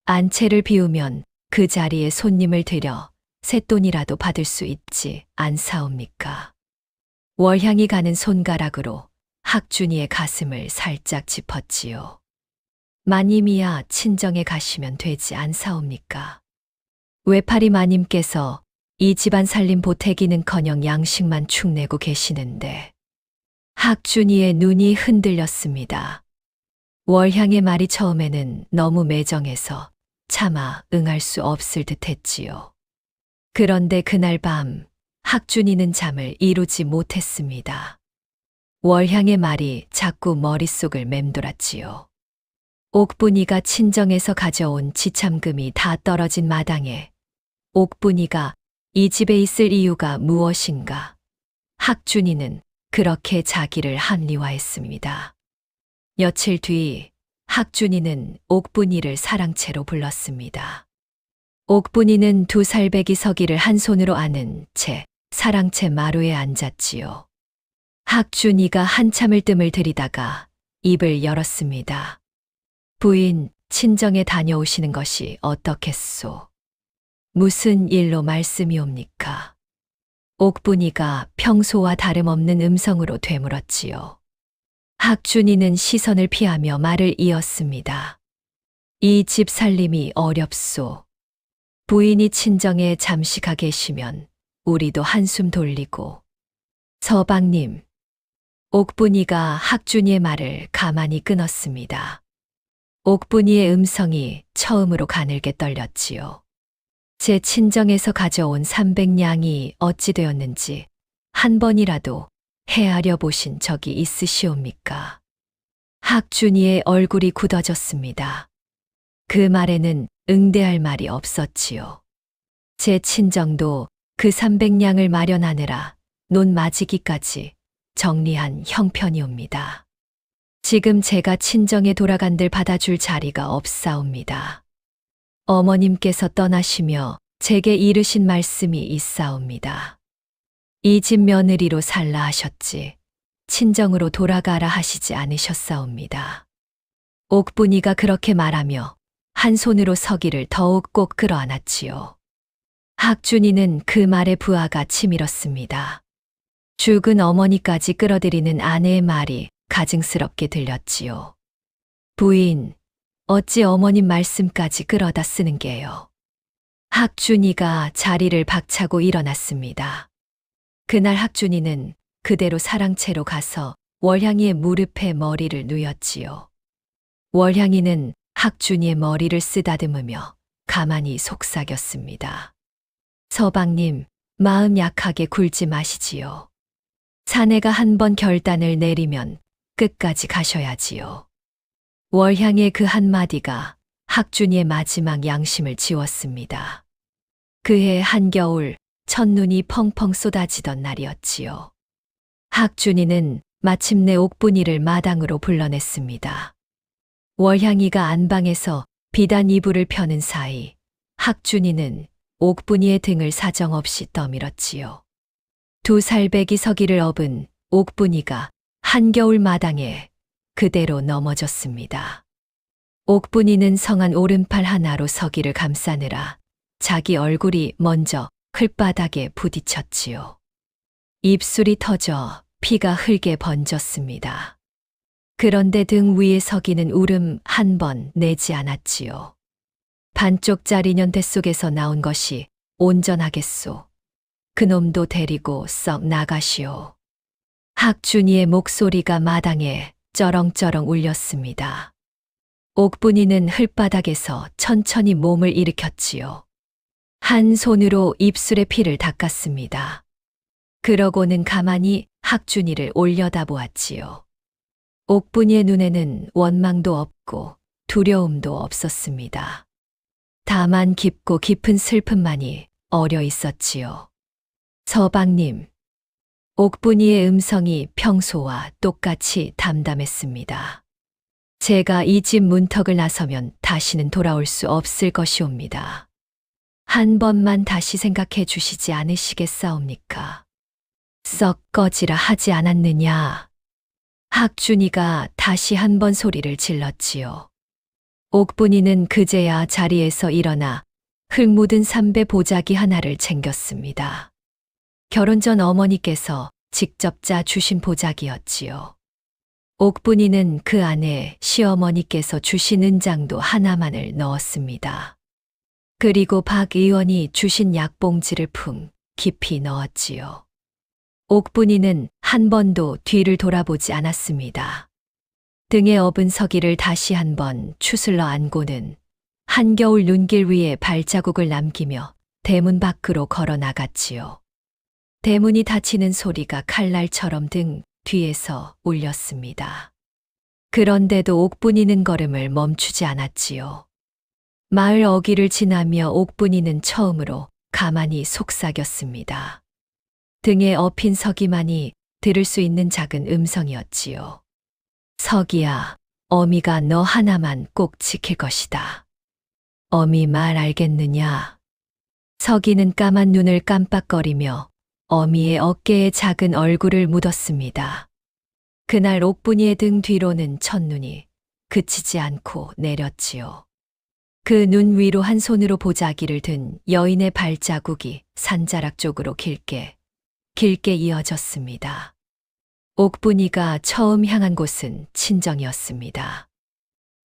안채를 비우면 그 자리에 손님을 들여 쇳돈이라도 받을 수 있지 않사옵니까? 월향이 가는 손가락으로 학준이의 가슴을 살짝 짚었지요. 마님이야 친정에 가시면 되지 않사옵니까? 외파리 마님께서 이 집안 살림 보태기는커녕 양식만 축내고 계시는데 학준이의 눈이 흔들렸습니다. 월향의 말이 처음에는 너무 매정해서 차마 응할 수 없을 듯 했지요. 그런데 그날 밤 학준이는 잠을 이루지 못했습니다. 월향의 말이 자꾸 머릿속을 맴돌았지요. 옥분이가 친정에서 가져온 지참금이 다 떨어진 마당에 옥분이가 이 집에 있을 이유가 무엇인가? 학준이는 그렇게 자기를 합리화했습니다. 며칠 뒤 학준이는 옥분이를 사랑채로 불렀습니다. 옥분이는 2살배기 서기를 한 손으로 안은 채 사랑채 마루에 앉았지요. 학준이가 한참을 뜸을 들이다가 입을 열었습니다. 부인, 친정에 다녀오시는 것이 어떻겠소? 무슨 일로 말씀이옵니까? 옥분이가 평소와 다름없는 음성으로 되물었지요. 학준이는 시선을 피하며 말을 이었습니다. 이 집 살림이 어렵소. 부인이 친정에 잠시 가 계시면 우리도 한숨 돌리고. 서방님. 옥분이가 학준이의 말을 가만히 끊었습니다. 옥분이의 음성이 처음으로 가늘게 떨렸지요. 제 친정에서 가져온 300냥이 어찌 되었는지 한 번이라도 헤아려 보신 적이 있으시옵니까? 학준이의 얼굴이 굳어졌습니다. 그 말에는 응대할 말이 없었지요. 제 친정도 그 300냥을 마련하느라 논 맞이기까지 정리한 형편이옵니다. 지금 제가 친정에 돌아간들 받아줄 자리가 없사옵니다. 어머님께서 떠나시며 제게 이르신 말씀이 있사옵니다. 이 집 며느리로 살라 하셨지 친정으로 돌아가라 하시지 않으셨사옵니다. 옥분이가 그렇게 말하며 한 손으로 서기를 더욱 꼭 끌어안았지요. 학준이는 그 말에 부하가 치밀었습니다. 죽은 어머니까지 끌어들이는 아내의 말이 가증스럽게 들렸지요. 부인, 어찌 어머님 말씀까지 끌어다 쓰는 게요. 학준이가 자리를 박차고 일어났습니다. 그날 학준이는 그대로 사랑채로 가서 월향이의 무릎에 머리를 누였지요. 월향이는 학준이의 머리를 쓰다듬으며 가만히 속삭였습니다. 서방님, 마음 약하게 굴지 마시지요. 사내가 한 번 결단을 내리면 끝까지 가셔야지요. 월향의 그 한마디가 학준이의 마지막 양심을 지웠습니다. 그해 한겨울 첫눈이 펑펑 쏟아지던 날이었지요. 학준이는 마침내 옥분이를 마당으로 불러냈습니다. 월향이가 안방에서 비단 이불을 펴는 사이 학준이는 옥분이의 등을 사정없이 떠밀었지요. 두 살배기 서기를 업은 옥분이가 한겨울 마당에 그대로 넘어졌습니다. 옥분이는 성한 오른팔 하나로 서기를 감싸느라 자기 얼굴이 먼저 흘바닥에 부딪혔지요. 입술이 터져 피가 흘게 번졌습니다. 그런데 등 위에 서기는 울음 한 번 내지 않았지요. 반쪽짜리 년대 속에서 나온 것이 온전하겠소. 그놈도 데리고 썩 나가시오. 학준이의 목소리가 마당에 쩌렁쩌렁 울렸습니다. 옥분이는 흘바닥에서 천천히 몸을 일으켰지요. 한 손으로 입술의 피를 닦았습니다. 그러고는 가만히 학준이를 올려다보았지요. 옥분이의 눈에는 원망도 없고 두려움도 없었습니다. 다만 깊고 깊은 슬픔만이 어려 있었지요. 서방님, 옥분이의 음성이 평소와 똑같이 담담했습니다. 제가 이 집 문턱을 나서면 다시는 돌아올 수 없을 것이옵니다. 한 번만 다시 생각해 주시지 않으시겠사옵니까? 썩 꺼지라 하지 않았느냐? 학준이가 다시 한 번 소리를 질렀지요. 옥분이는 그제야 자리에서 일어나 흙 묻은 삼배 보자기 하나를 챙겼습니다. 결혼 전 어머니께서 직접 짜 주신 보자기였지요. 옥분이는 그 안에 시어머니께서 주신 은장도 하나만을 넣었습니다. 그리고 박 의원이 주신 약봉지를 풍 깊이 넣었지요. 옥분이는 한 번도 뒤를 돌아보지 않았습니다. 등에 업은 서기를 다시 한 번 추슬러 안고는 한겨울 눈길 위에 발자국을 남기며 대문 밖으로 걸어 나갔지요. 대문이 닫히는 소리가 칼날처럼 등 뒤에서 울렸습니다. 그런데도 옥분이는 걸음을 멈추지 않았지요. 마을 어귀를 지나며 옥분이는 처음으로 가만히 속삭였습니다. 등에 업힌 서기만이 들을 수 있는 작은 음성이었지요. 서기야, 어미가 너 하나만 꼭 지킬 것이다. 어미 말 알겠느냐? 서기는 까만 눈을 깜빡거리며 어미의 어깨에 작은 얼굴을 묻었습니다. 그날 옥분이의 등 뒤로는 첫눈이 그치지 않고 내렸지요. 그 눈 위로 한 손으로 보자기를 든 여인의 발자국이 산자락 쪽으로 길게 이어졌습니다. 옥분이가 처음 향한 곳은 친정이었습니다.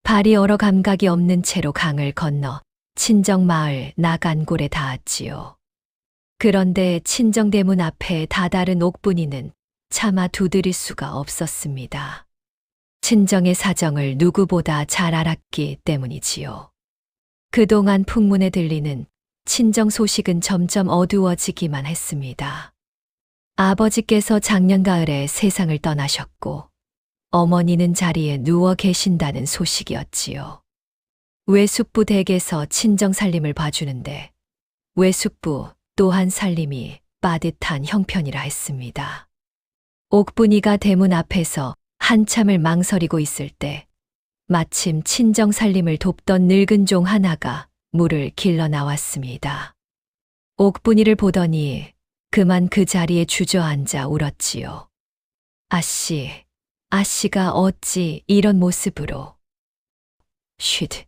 발이 얼어 감각이 없는 채로 강을 건너 친정 마을 나간골에 닿았지요. 그런데 친정 대문 앞에 다다른 옥분이는 차마 두드릴 수가 없었습니다. 친정의 사정을 누구보다 잘 알았기 때문이지요. 그동안 풍문에 들리는 친정 소식은 점점 어두워지기만 했습니다. 아버지께서 작년 가을에 세상을 떠나셨고 어머니는 자리에 누워 계신다는 소식이었지요. 외숙부 댁에서 친정 살림을 봐주는데 외숙부 또한 살림이 빠듯한 형편이라 했습니다. 옥분이가 대문 앞에서 한참을 망설이고 있을 때 마침 친정 살림을 돕던 늙은 종 하나가 물을 길러 나왔습니다. 옥분이를 보더니 그만 그 자리에 주저앉아 울었지요. 아씨가 어찌 이런 모습으로. 쉿.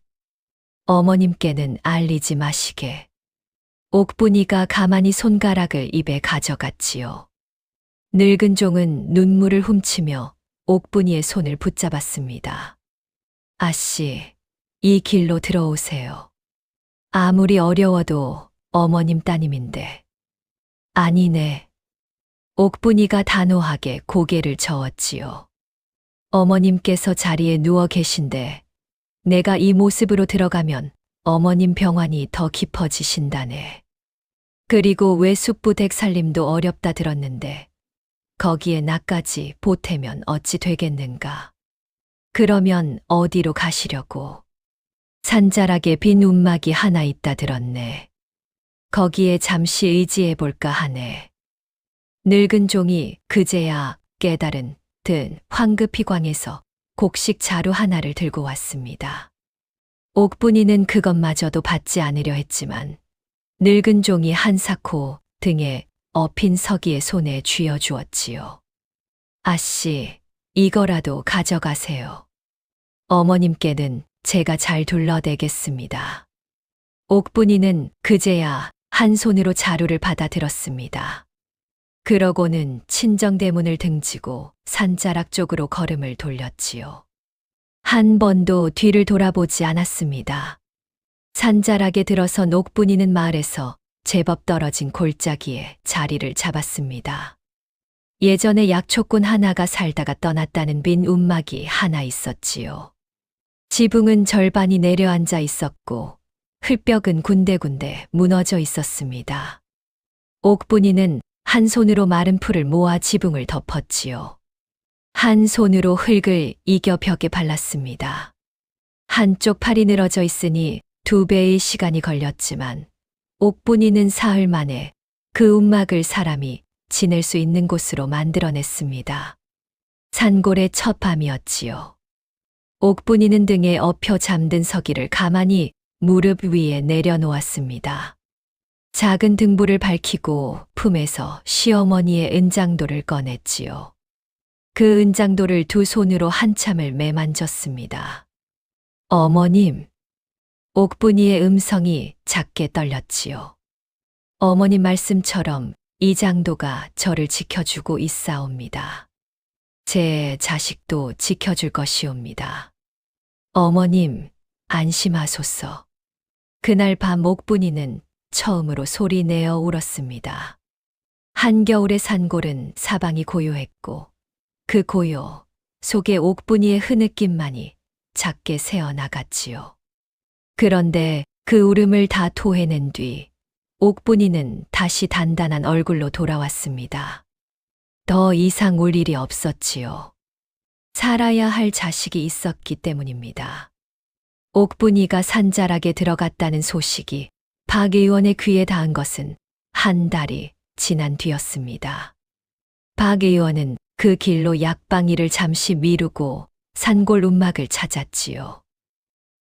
어머님께는 알리지 마시게. 옥분이가 가만히 손가락을 입에 가져갔지요. 늙은 종은 눈물을 훔치며 옥분이의 손을 붙잡았습니다. 아씨, 이 길로 들어오세요. 아무리 어려워도 어머님 따님인데. 아니네. 옥분이가 단호하게 고개를 저었지요. 어머님께서 자리에 누워 계신데 내가 이 모습으로 들어가면 어머님 병환이 더 깊어지신다네. 그리고 외숙부 댁 살림도 어렵다 들었는데 거기에 나까지 보태면 어찌 되겠는가. 그러면 어디로 가시려고. 산자락에 빈 움막이 하나 있다 들었네. 거기에 잠시 의지해볼까 하네. 늙은 종이 그제야 깨달은 듯 황급히 광에서 곡식 자루 하나를 들고 왔습니다. 옥분이는 그것마저도 받지 않으려 했지만 늙은 종이 한사코 등에 엎인 서기의 손에 쥐어주었지요. 아씨, 이거라도 가져가세요. 어머님께는 제가 잘 둘러대겠습니다. 옥분이는 그제야 한 손으로 자루를 받아 들었습니다. 그러고는 친정 대문을 등지고 산자락 쪽으로 걸음을 돌렸지요. 한 번도 뒤를 돌아보지 않았습니다. 산자락에 들어선 옥분이는 마을에서 제법 떨어진 골짜기에 자리를 잡았습니다. 예전에 약초꾼 하나가 살다가 떠났다는 빈 움막이 하나 있었지요. 지붕은 절반이 내려앉아 있었고 흙벽은 군데군데 무너져 있었습니다. 옥분이는 한 손으로 마른 풀을 모아 지붕을 덮었지요. 한 손으로 흙을 이겨 벽에 발랐습니다. 한쪽 팔이 늘어져 있으니 2배의 시간이 걸렸지만 옥분이는 사흘 만에 그 움막을 사람이 지낼 수 있는 곳으로 만들어냈습니다. 산골의 첫 밤이었지요. 옥분이는 등에 엎여 잠든 서기를 가만히 무릎 위에 내려놓았습니다. 작은 등불을 밝히고 품에서 시어머니의 은장도를 꺼냈지요. 그 은장도를 두 손으로 한참을 매만졌습니다. 어머님. 옥분이의 음성이 작게 떨렸지요. 어머님 말씀처럼 이 장도가 저를 지켜주고 있사옵니다. 제 자식도 지켜줄 것이옵니다. 어머님, 안심하소서. 그날 밤 옥분이는 처음으로 소리내어 울었습니다. 한겨울의 산골은 사방이 고요했고 그 고요 속에 옥분이의 흐느낌만이 작게 새어나갔지요. 그런데 그 울음을 다 토해낸 뒤 옥분이는 다시 단단한 얼굴로 돌아왔습니다. 더 이상 울 일이 없었지요. 살아야 할 자식이 있었기 때문입니다. 옥분이가 산자락에 들어갔다는 소식이 박 의원의 귀에 닿은 것은 한 달이 지난 뒤였습니다. 박 의원은 그 길로 약방일을 잠시 미루고 산골 움막을 찾았지요.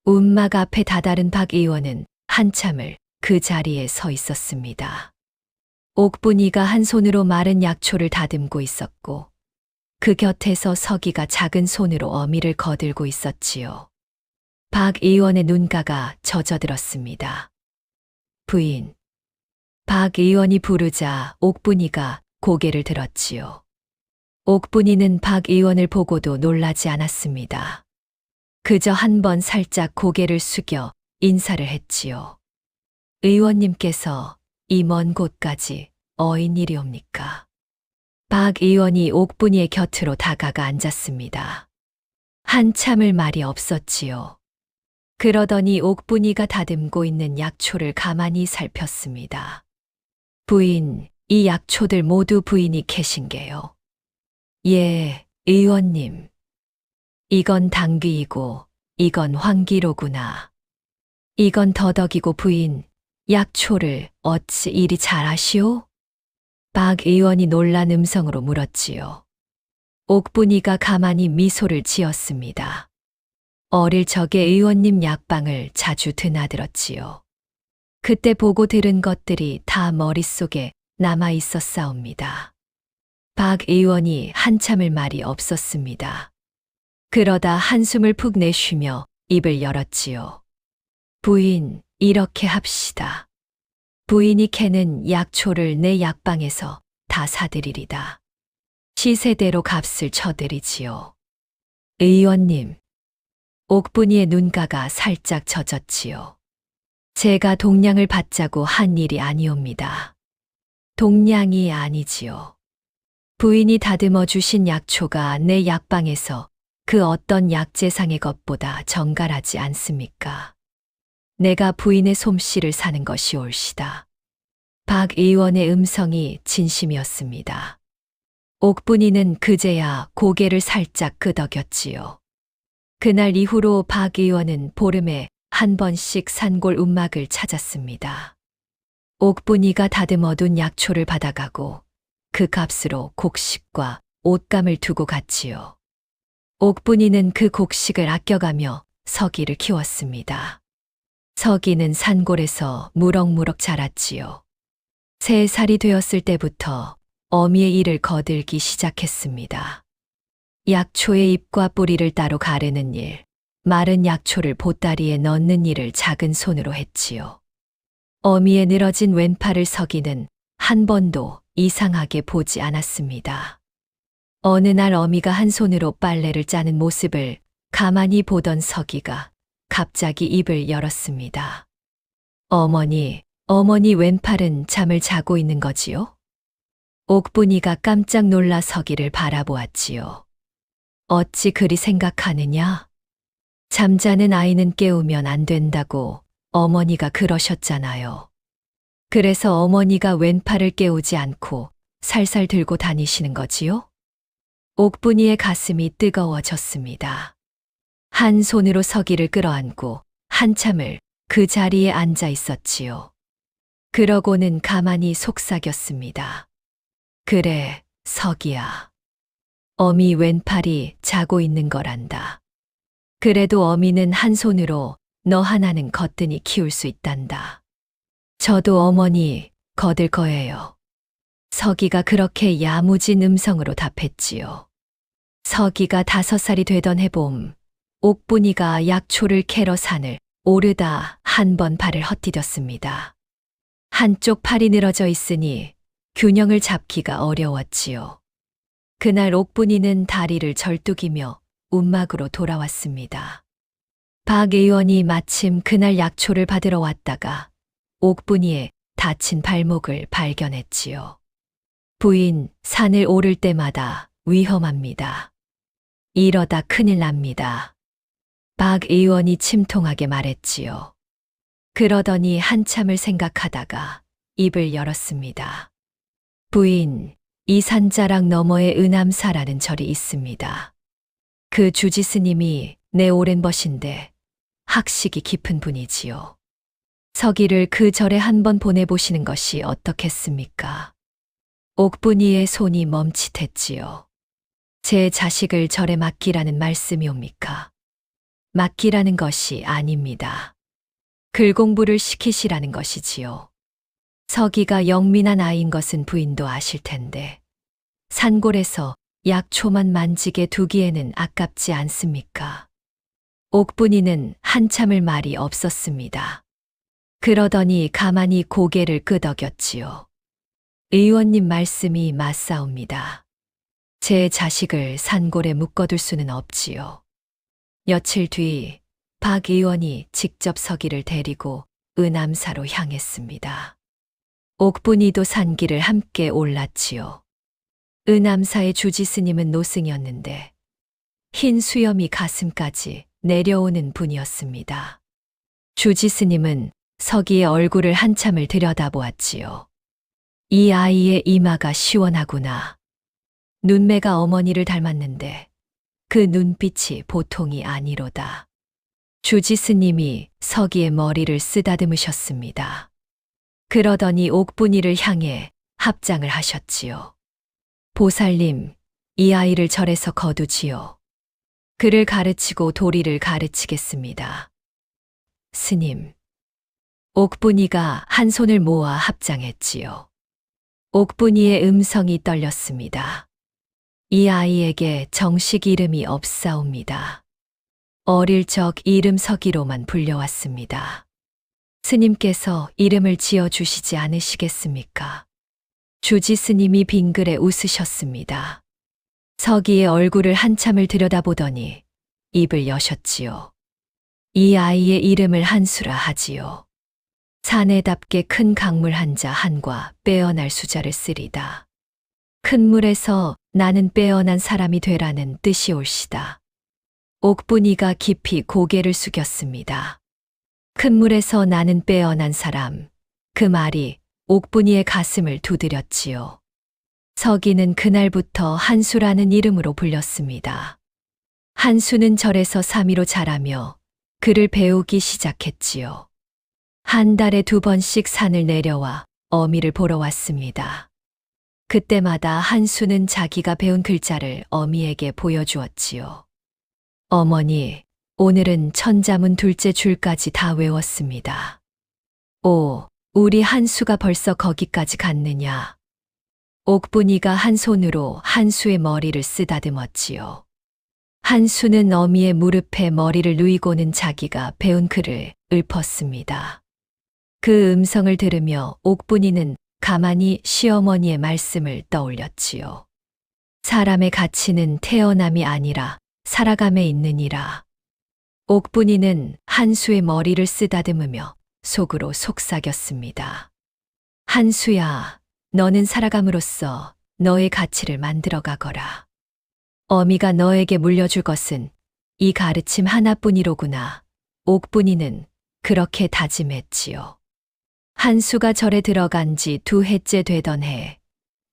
움막 앞에 다다른 박 의원은 한참을 그 자리에 서 있었습니다. 옥분이가 한 손으로 마른 약초를 다듬고 있었고 그 곁에서 서기가 작은 손으로 어미를 거들고 있었지요. 박 의원의 눈가가 젖어들었습니다. 부인. 박 의원이 부르자 옥분이가 고개를 들었지요. 옥분이는 박 의원을 보고도 놀라지 않았습니다. 그저 한 번 살짝 고개를 숙여 인사를 했지요. 의원님께서 이 먼 곳까지 어인 일이옵니까? 박 의원이 옥분이의 곁으로 다가가 앉았습니다. 한참을 말이 없었지요. 그러더니 옥분이가 다듬고 있는 약초를 가만히 살폈습니다. 부인, 이 약초들 모두 부인이 캐신 게요. 예, 의원님. 이건 당귀이고 이건 황기로구나. 이건 더덕이고 부인, 약초를 어찌 이리 잘 아시오? 박 의원이 놀란 음성으로 물었지요. 옥분이가 가만히 미소를 지었습니다. 어릴 적에 의원님 약방을 자주 드나들었지요. 그때 보고 들은 것들이 다 머릿속에 남아 있었사옵니다. 박 의원이 한참을 말이 없었습니다. 그러다 한숨을 푹 내쉬며 입을 열었지요. 부인, 이렇게 합시다. 부인이 캐는 약초를 내 약방에서 다 사드리리다. 시세대로 값을 쳐드리지요. 의원님. 옥분이의 눈가가 살짝 젖었지요. 제가 동량을 받자고 한 일이 아니옵니다. 동량이 아니지요. 부인이 다듬어 주신 약초가 내 약방에서 그 어떤 약재상의 것보다 정갈하지 않습니까? 내가 부인의 솜씨를 사는 것이 옳시다. 박 의원의 음성이 진심이었습니다. 옥분이는 그제야 고개를 살짝 끄덕였지요. 그날 이후로 박 의원은 보름에 한 번씩 산골 움막을 찾았습니다. 옥분이가 다듬어둔 약초를 받아가고 그 값으로 곡식과 옷감을 두고 갔지요. 옥분이는 그 곡식을 아껴가며 서기를 키웠습니다. 서기는 산골에서 무럭무럭 자랐지요. 3살이 되었을 때부터 어미의 일을 거들기 시작했습니다. 약초의 잎과 뿌리를 따로 가르는 일, 마른 약초를 보따리에 넣는 일을 작은 손으로 했지요. 어미의 늘어진 왼팔을 서기는 한 번도 이상하게 보지 않았습니다. 어느 날 어미가 한 손으로 빨래를 짜는 모습을 가만히 보던 서기가 갑자기 입을 열었습니다. 어머니 왼팔은 잠을 자고 있는 거지요? 옥분이가 깜짝 놀라 서기를 바라보았지요. 어찌 그리 생각하느냐? 잠자는 아이는 깨우면 안 된다고 어머니가 그러셨잖아요. 그래서 어머니가 왼팔을 깨우지 않고 살살 들고 다니시는 거지요? 옥분이의 가슴이 뜨거워졌습니다. 한 손으로 서기를 끌어안고 한참을 그 자리에 앉아 있었지요. 그러고는 가만히 속삭였습니다. 그래, 서기야. 어미 왼팔이 자고 있는 거란다. 그래도 어미는 한 손으로 너 하나는 거뜬히 키울 수 있단다. 저도 어머니 거들 거예요. 서기가 그렇게 야무진 음성으로 답했지요. 서기가 5살이 되던 해봄, 옥분이가 약초를 캐러 산을 오르다 한 번 발을 헛디뎠습니다. 한쪽 팔이 늘어져 있으니 균형을 잡기가 어려웠지요. 그날 옥분이는 다리를 절뚝이며 움막으로 돌아왔습니다. 박 의원이 마침 그날 약초를 받으러 왔다가 옥분이의 다친 발목을 발견했지요. 부인, 산을 오를 때마다 위험합니다. 이러다 큰일 납니다. 박 의원이 침통하게 말했지요. 그러더니 한참을 생각하다가 입을 열었습니다. 부인, 이 산자락 너머에 은암사라는 절이 있습니다. 그 주지스님이 내 오랜 벗인데 학식이 깊은 분이지요. 서기를 그 절에 한번 보내보시는 것이 어떻겠습니까? 옥분이의 손이 멈칫했지요. 제 자식을 절에 맡기라는 말씀이옵니까? 맡기라는 것이 아닙니다. 글 공부를 시키시라는 것이지요. 서기가 영민한 아이인 것은 부인도 아실 텐데 산골에서 약초만 만지게 두기에는 아깝지 않습니까? 옥분이는 한참을 말이 없었습니다. 그러더니 가만히 고개를 끄덕였지요. 의원님 말씀이 맞사옵니다. 제 자식을 산골에 묶어둘 수는 없지요. 며칠 뒤 박 의원이 직접 서기를 데리고 은암사로 향했습니다. 옥분이도 산길을 함께 올랐지요. 은암사의 주지스님은 노승이었는데 흰 수염이 가슴까지 내려오는 분이었습니다. 주지스님은 서기의 얼굴을 한참을 들여다보았지요. 이 아이의 이마가 시원하구나. 눈매가 어머니를 닮았는데 그 눈빛이 보통이 아니로다. 주지스님이 서기의 머리를 쓰다듬으셨습니다. 그러더니 옥분이를 향해 합장을 하셨지요. 보살님, 이 아이를 절에서 거두지요. 그를 가르치고 도리를 가르치겠습니다. 스님. 옥분이가 한 손을 모아 합장했지요. 옥분이의 음성이 떨렸습니다. 이 아이에게 정식 이름이 없사옵니다. 어릴 적 이름 서기로만 불려왔습니다. 스님께서 이름을 지어주시지 않으시겠습니까? 주지 스님이 빙그레 웃으셨습니다. 서기의 얼굴을 한참을 들여다보더니 입을 여셨지요. 이 아이의 이름을 한수라 하지요. 사내답게 큰 강물 한자 한과 빼어날 수자를 쓰리다. 큰 물에서 나는 빼어난 사람이 되라는 뜻이 옳시다. 옥분이가 깊이 고개를 숙였습니다. 큰 물에서 나는 빼어난 사람, 그 말이 옥분이의 가슴을 두드렸지요. 서기는 그날부터 한수라는 이름으로 불렸습니다. 한수는 절에서 3위로 자라며 글을 배우기 시작했지요. 한 달에 2번씩 산을 내려와 어미를 보러 왔습니다. 그때마다 한수는 자기가 배운 글자를 어미에게 보여주었지요. 어머니, 오늘은 천자문 둘째 줄까지 다 외웠습니다. 오, 우리 한수가 벌써 거기까지 갔느냐. 옥분이가 한 손으로 한수의 머리를 쓰다듬었지요. 한수는 어미의 무릎에 머리를 누이고는 자기가 배운 글을 읊었습니다. 그 음성을 들으며 옥분이는 가만히 시어머니의 말씀을 떠올렸지요. 사람의 가치는 태어남이 아니라 살아감에 있느니라. 옥분이는 한수의 머리를 쓰다듬으며 속으로 속삭였습니다. 한수야, 너는 살아감으로써 너의 가치를 만들어 가거라. 어미가 너에게 물려줄 것은 이 가르침 하나뿐이로구나. 옥분이는 그렇게 다짐했지요. 한수가 절에 들어간 지 2해째 되던 해,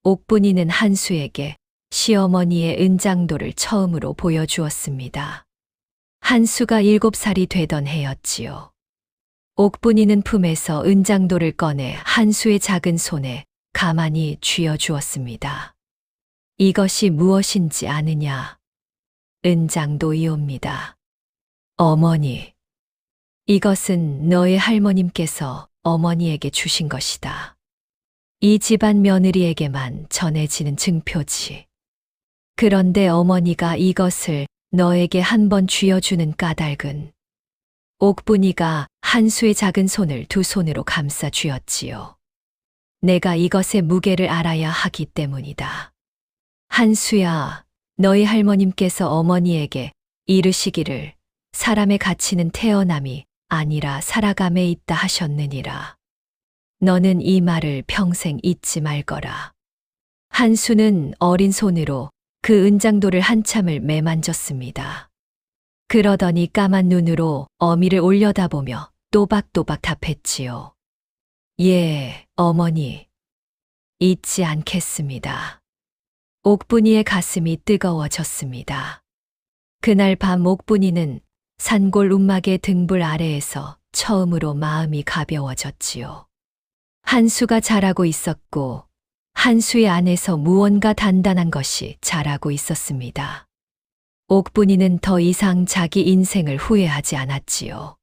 옥분이는 한수에게 시어머니의 은장도를 처음으로 보여주었습니다. 한수가 7살이 되던 해였지요. 옥분이는 품에서 은장도를 꺼내 한수의 작은 손에 가만히 쥐어주었습니다. 이것이 무엇인지 아느냐? 은장도이옵니다. 어머니, 이것은 너의 할머님께서 어머니에게 주신 것이다. 이 집안 며느리에게만 전해지는 증표지. 그런데 어머니가 이것을 너에게 한번 쥐어주는 까닭은 옥분이가 한수의 작은 손을 2손으로 감싸 쥐었지요. 내가 이것의 무게를 알아야 하기 때문이다. 한수야, 너희 할머님께서 어머니에게 이르시기를 사람의 가치는 태어남이 아니라 살아감에 있다 하셨느니라. 너는 이 말을 평생 잊지 말거라. 한수는 어린 손으로 그 은장도를 한참을 매만졌습니다. 그러더니 까만 눈으로 어미를 올려다보며 또박또박 답했지요. 예, 어머니. 잊지 않겠습니다. 옥분이의 가슴이 뜨거워졌습니다. 그날 밤 옥분이는 산골 움막의 등불 아래에서 처음으로 마음이 가벼워졌지요. 한수가 자라고 있었고 한수의 안에서 무언가 단단한 것이 자라고 있었습니다. 옥분이는 더 이상 자기 인생을 후회하지 않았지요.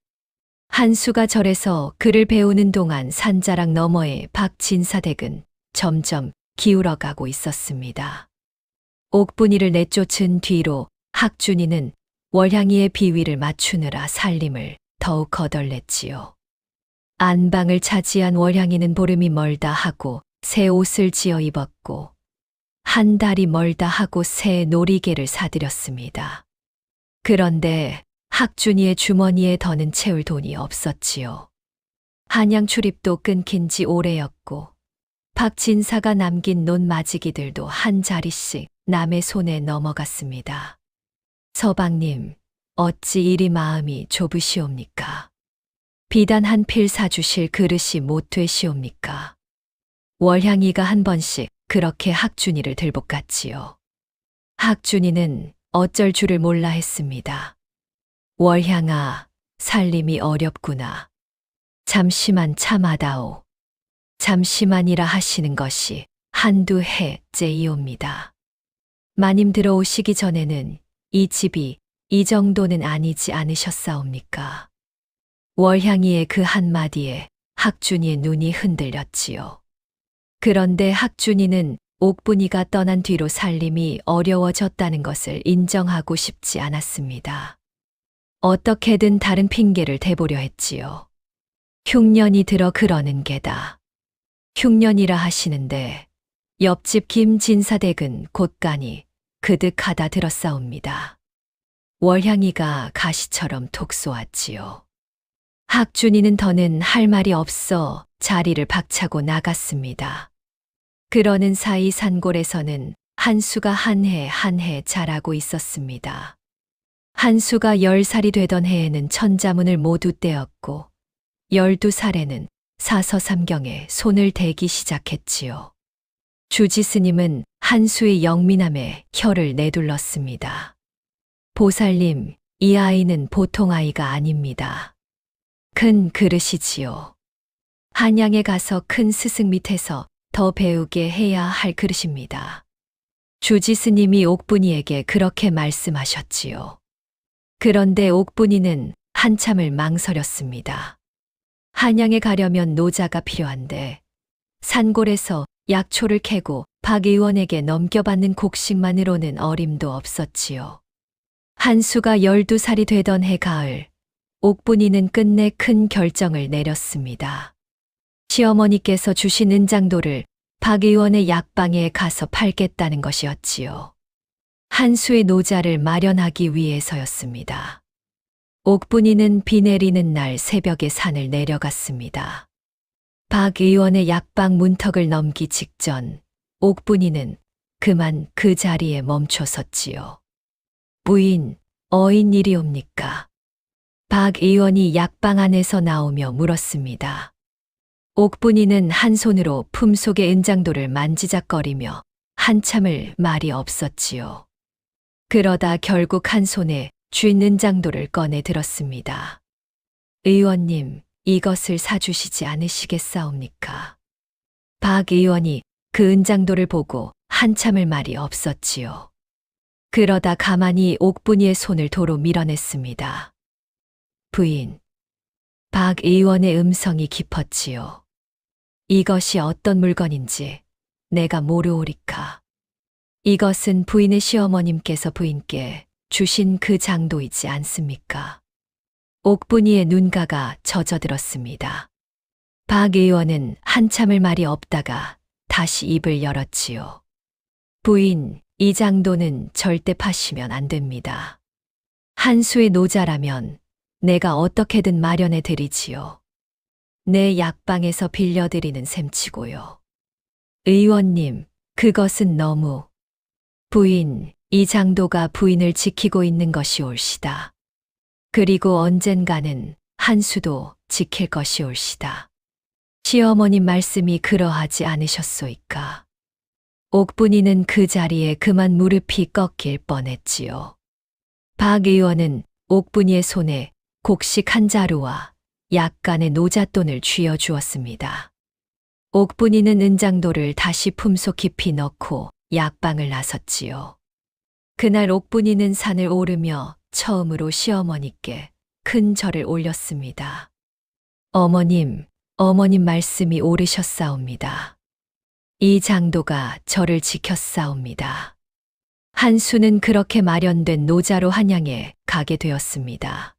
한수가 절에서 글을 배우는 동안 산자락 너머의 박진사댁은 점점 기울어가고 있었습니다. 옥분이를 내쫓은 뒤로 학준이는 월향이의 비위를 맞추느라 살림을 더욱 거덜냈지요. 안방을 차지한 월향이는 보름이 멀다 하고 새 옷을 지어 입었고 한 달이 멀다 하고 새 놀이개를 사들였습니다. 그런데 학준이의 주머니에 더는 채울 돈이 없었지요. 한양 출입도 끊긴 지 오래였고 박진사가 남긴 논마지기들도 한 자리씩 남의 손에 넘어갔습니다. 서방님, 어찌 이리 마음이 좁으시옵니까? 비단 한 필 사주실 그릇이 못 되시옵니까? 월향이가 한 번씩 그렇게 학준이를 들볶았지요. 학준이는 어쩔 줄을 몰라 했습니다. 월향아, 살림이 어렵구나. 잠시만 참아다오. 잠시만이라 하시는 것이 한두 해째이옵니다. 마님 들어오시기 전에는 이 집이 이 정도는 아니지 않으셨사옵니까? 월향이의 그 한마디에 학준이의 눈이 흔들렸지요. 그런데 학준이는 옥분이가 떠난 뒤로 살림이 어려워졌다는 것을 인정하고 싶지 않았습니다. 어떻게든 다른 핑계를 대보려 했지요. 흉년이 들어 그러는 게다. 흉년이라 하시는데 옆집 김진사댁은 곳간이 그득하다 들었사옵니다. 월향이가 가시처럼 톡 쏘았지요. 학준이는 더는 할 말이 없어 자리를 박차고 나갔습니다. 그러는 사이 산골에서는 한수가 한 해 한 해 자라고 있었습니다. 한수가 10살이 되던 해에는 천자문을 모두 떼었고 12살에는 사서삼경에 손을 대기 시작했지요. 주지스님은 한수의 영민함에 혀를 내둘렀습니다. 보살님, 이 아이는 보통 아이가 아닙니다. 큰 그릇이지요. 한양에 가서 큰 스승 밑에서 더 배우게 해야 할 그릇입니다. 주지스님이 옥분이에게 그렇게 말씀하셨지요. 그런데 옥분이는 한참을 망설였습니다. 한양에 가려면 노자가 필요한데 산골에서 약초를 캐고 박 의원에게 넘겨받는 곡식만으로는 어림도 없었지요. 한수가 12살이 되던 해 가을, 옥분이는 끝내 큰 결정을 내렸습니다. 시어머니께서 주신 은장도를 박 의원의 약방에 가서 팔겠다는 것이었지요. 한수의 노자를 마련하기 위해서였습니다. 옥분이는 비 내리는 날 새벽에 산을 내려갔습니다. 박 의원의 약방 문턱을 넘기 직전 옥분이는 그만 그 자리에 멈춰 섰지요. 부인, 어인 일이옵니까? 박 의원이 약방 안에서 나오며 물었습니다. 옥분이는 한 손으로 품속의 은장도를 만지작거리며 한참을 말이 없었지요. 그러다 결국 한 손에 쥔 은장도를 꺼내 들었습니다. 의원님, 이것을 사주시지 않으시겠사옵니까? 박 의원이 그 은장도를 보고 한참을 말이 없었지요. 그러다 가만히 옥분이의 손을 도로 밀어냈습니다. 부인, 박 의원의 음성이 깊었지요. 이것이 어떤 물건인지 내가 모르오리까. 이것은 부인의 시어머님께서 부인께 주신 그 장도이지 않습니까? 옥분이의 눈가가 젖어들었습니다. 박 의원은 한참을 말이 없다가 다시 입을 열었지요. 부인, 이 장도는 절대 파시면 안 됩니다. 한수의 노자라면 내가 어떻게든 마련해 드리지요. 내 약방에서 빌려드리는 셈치고요. 의원님, 그것은 너무. 부인, 이 장도가 부인을 지키고 있는 것이 옳시다. 그리고 언젠가는 한수도 지킬 것이 옳시다. 시어머님 말씀이 그러하지 않으셨소이까. 옥분이는 그 자리에 그만 무릎이 꺾일 뻔했지요. 박 의원은 옥분이의 손에 곡식 한 자루와 약간의 노잣돈을 쥐어 주었습니다. 옥분이는 은장도를 다시 품속 깊이 넣고 약방을 나섰지요. 그날 옥분이는 산을 오르며 처음으로 시어머니께 큰 절을 올렸습니다. 어머님, 어머님 말씀이 옳으셨사옵니다. 이 장도가 저를 지켰사옵니다. 한수는 그렇게 마련된 노자로 한양에 가게 되었습니다.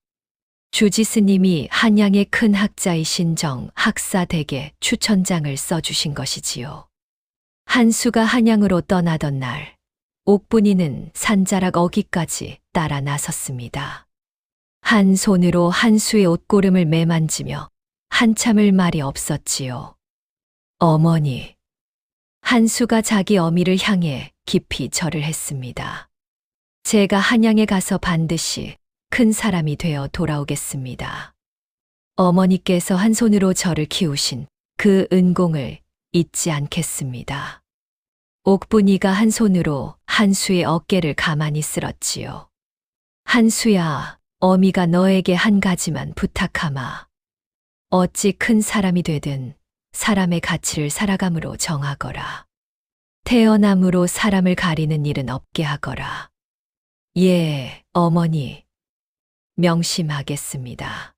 주지스님이 한양의 큰 학자이신 정 학사댁에 추천장을 써주신 것이지요. 한수가 한양으로 떠나던 날, 옥분이는 산자락 어기까지 따라 나섰습니다. 한 손으로 한수의 옷고름을 매만지며 한참을 말이 없었지요. 어머니. 한수가 자기 어미를 향해 깊이 절을 했습니다. 제가 한양에 가서 반드시 큰 사람이 되어 돌아오겠습니다. 어머니께서 한 손으로 저를 키우신 그 은공을 잊지 않겠습니다. 옥분이가 한 손으로 한수의 어깨를 가만히 쓸었지요. 한수야, 어미가 너에게 한 가지만 부탁하마. 어찌 큰 사람이 되든 사람의 가치를 살아감으로 정하거라. 태어남으로 사람을 가리는 일은 없게 하거라. 예, 어머니. 명심하겠습니다.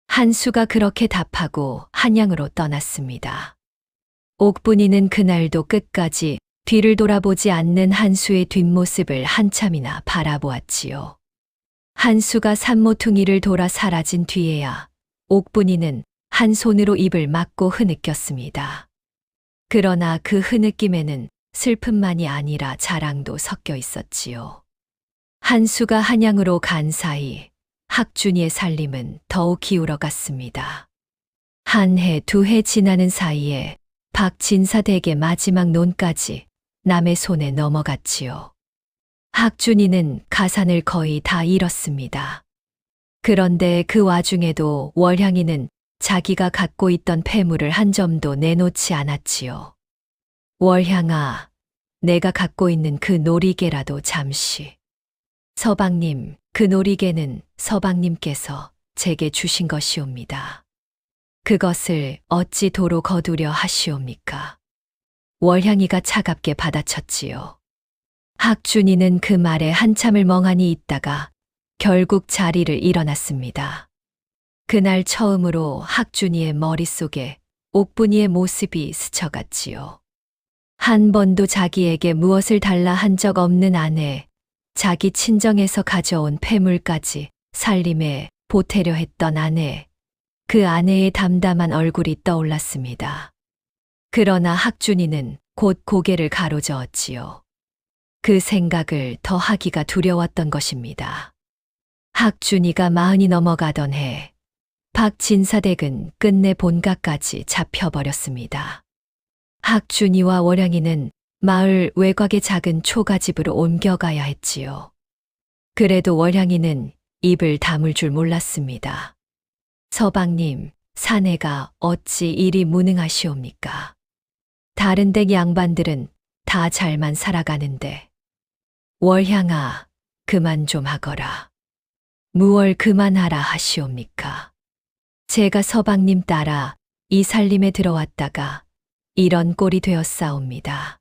한수가 그렇게 답하고 한양으로 떠났습니다. 옥분이는 그날도 끝까지 뒤를 돌아보지 않는 한수의 뒷모습을 한참이나 바라보았지요. 한수가 산모퉁이를 돌아 사라진 뒤에야 옥분이는 한 손으로 입을 막고 흐느꼈습니다. 그러나 그 흐느낌에는 슬픔만이 아니라 자랑도 섞여 있었지요. 한수가 한양으로 간 사이 학준이의 살림은 더욱 기울어갔습니다. 한 해, 두 해 지나는 사이에 박진사 댁의 마지막 논까지 남의 손에 넘어갔지요. 학준이는 가산을 거의 다 잃었습니다. 그런데 그 와중에도 월향이는 자기가 갖고 있던 폐물을 한 점도 내놓지 않았지요. 월향아, 내가 갖고 있는 그 놀이개라도 잠시. 서방님, 그 놀이개는 서방님께서 제게 주신 것이옵니다. 그것을 어찌 도로 거두려 하시옵니까? 월향이가 차갑게 받아쳤지요. 학준이는 그 말에 한참을 멍하니 있다가 결국 자리를 일어났습니다. 그날 처음으로 학준이의 머릿속에 옥분이의 모습이 스쳐갔지요. 한 번도 자기에게 무엇을 달라 한 적 없는 아내, 자기 친정에서 가져온 폐물까지 살림에 보태려 했던 아내, 그 아내의 담담한 얼굴이 떠올랐습니다. 그러나 학준이는 곧 고개를 가로저었지요. 그 생각을 더 하기가 두려웠던 것입니다. 학준이가 40이 넘어가던 해, 박진사댁은 끝내 본가까지 잡혀버렸습니다. 학준이와 월향이는 마을 외곽의 작은 초가집으로 옮겨가야 했지요. 그래도 월향이는 입을 다물 줄 몰랐습니다. 서방님, 사내가 어찌 이리 무능하시옵니까? 다른 댁 양반들은 다 잘만 살아가는데. 월향아, 그만 좀 하거라. 무얼 그만하라 하시옵니까? 제가 서방님 따라 이 살림에 들어왔다가 이런 꼴이 되었사옵니다.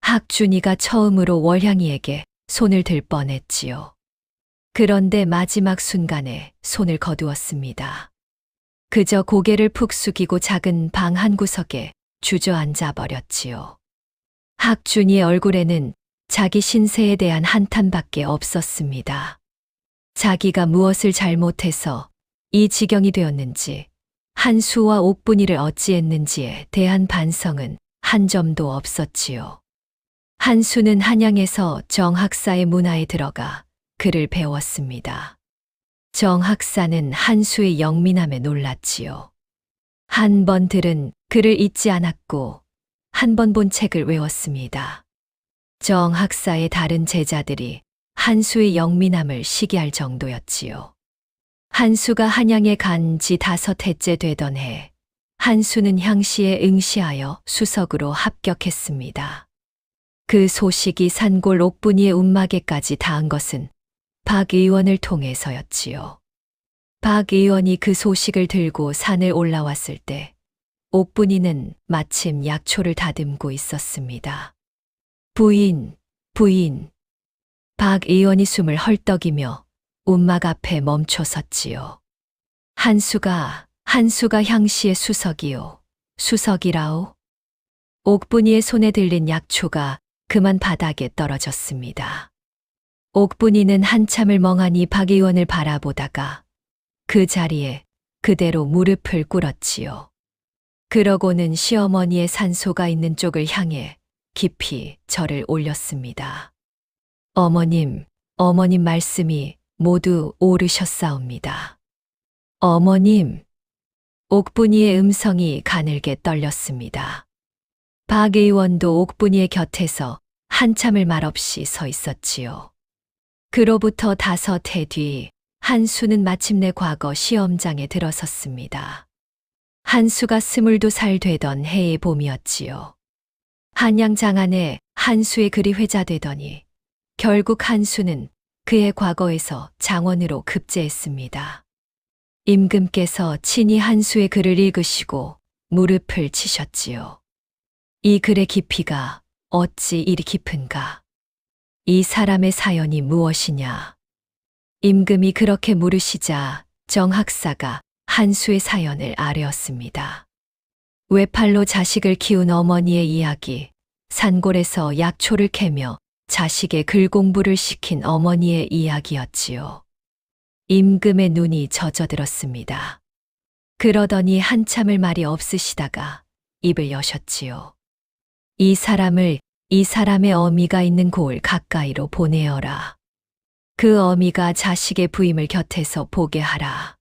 학준이가 처음으로 월향이에게 손을 들 뻔했지요. 그런데 마지막 순간에 손을 거두었습니다. 그저 고개를 푹 숙이고 작은 방 한 구석에 주저앉아 버렸지요. 학준이의 얼굴에는 자기 신세에 대한 한탄밖에 없었습니다. 자기가 무엇을 잘못해서 이 지경이 되었는지, 한수와 옥분이를 어찌했는지에 대한 반성은 한 점도 없었지요. 한수는 한양에서 정학사의 문화에 들어가 글을 배웠습니다. 정학사는 한수의 영민함에 놀랐지요. 한 번 들은 글을 잊지 않았고 한 번 본 책을 외웠습니다. 정학사의 다른 제자들이 한수의 영민함을 시기할 정도였지요. 한수가 한양에 간 지 5해째 되던 해, 한수는 향시에 응시하여 수석으로 합격했습니다. 그 소식이 산골 옥분이의 움막에까지 닿은 것은 박 의원을 통해서였지요. 박 의원이 그 소식을 들고 산을 올라왔을 때 옥분이는 마침 약초를 다듬고 있었습니다. 부인, 부인. 박 의원이 숨을 헐떡이며 움막 앞에 멈춰 섰지요. 한수가 향시의 수석이요. 수석이라오. 옥분이의 손에 들린 약초가 그만 바닥에 떨어졌습니다. 옥분이는 한참을 멍하니 박 의원을 바라보다가 그 자리에 그대로 무릎을 꿇었지요. 그러고는 시어머니의 산소가 있는 쪽을 향해 깊이 절을 올렸습니다. 어머님 말씀이 모두 옳으셨사옵니다. 어머님, 옥분이의 음성이 가늘게 떨렸습니다. 박 의원도 옥분이의 곁에서 한참을 말없이 서 있었지요. 그로부터 5해 뒤 한수는 마침내 과거 시험장에 들어섰습니다. 한수가 22살 되던 해의 봄이었지요. 한양장안에 한수의 글이 회자되더니 결국 한수는 그의 과거에서 장원으로 급제했습니다. 임금께서 친히 한수의 글을 읽으시고 무릎을 치셨지요. 이 글의 깊이가 어찌 이리 깊은가? 이 사람의 사연이 무엇이냐? 임금이 그렇게 물으시자 정학사가 한수의 사연을 아뢰었습니다. 외팔로 자식을 키운 어머니의 이야기, 산골에서 약초를 캐며 자식의 글 공부를 시킨 어머니의 이야기였지요. 임금의 눈이 젖어들었습니다. 그러더니 한참을 말이 없으시다가 입을 여셨지요. 이 사람의 어미가 있는 고을 가까이로 보내어라. 그 어미가 자식의 부임을 곁에서 보게 하라.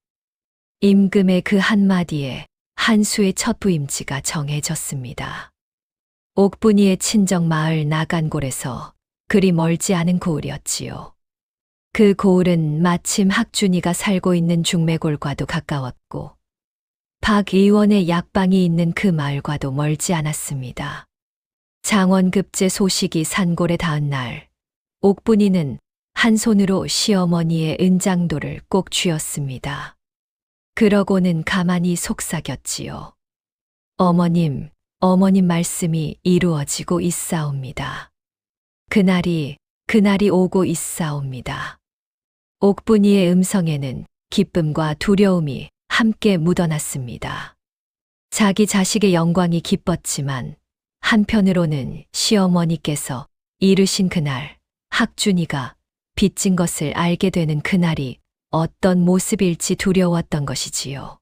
임금의 그 한마디에 한수의 첫 부임지가 정해졌습니다. 옥분이의 친정 마을 나간골에서 그리 멀지 않은 고을이었지요. 그 고을은 마침 학준이가 살고 있는 중매골과도 가까웠고 박 의원의 약방이 있는 그 마을과도 멀지 않았습니다. 장원급제 소식이 산골에 닿은 날, 옥분이는 한 손으로 시어머니의 은장도를 꼭 쥐었습니다. 그러고는 가만히 속삭였지요. 어머님 말씀이 이루어지고 있사옵니다. 그날이 오고 있사옵니다. 옥분이의 음성에는 기쁨과 두려움이 함께 묻어났습니다. 자기 자식의 영광이 기뻤지만 한편으로는 시어머니께서 이르신 그날 학준이가 빚진 것을 알게 되는 그날이 어떤 모습일지 두려웠던 것이지요.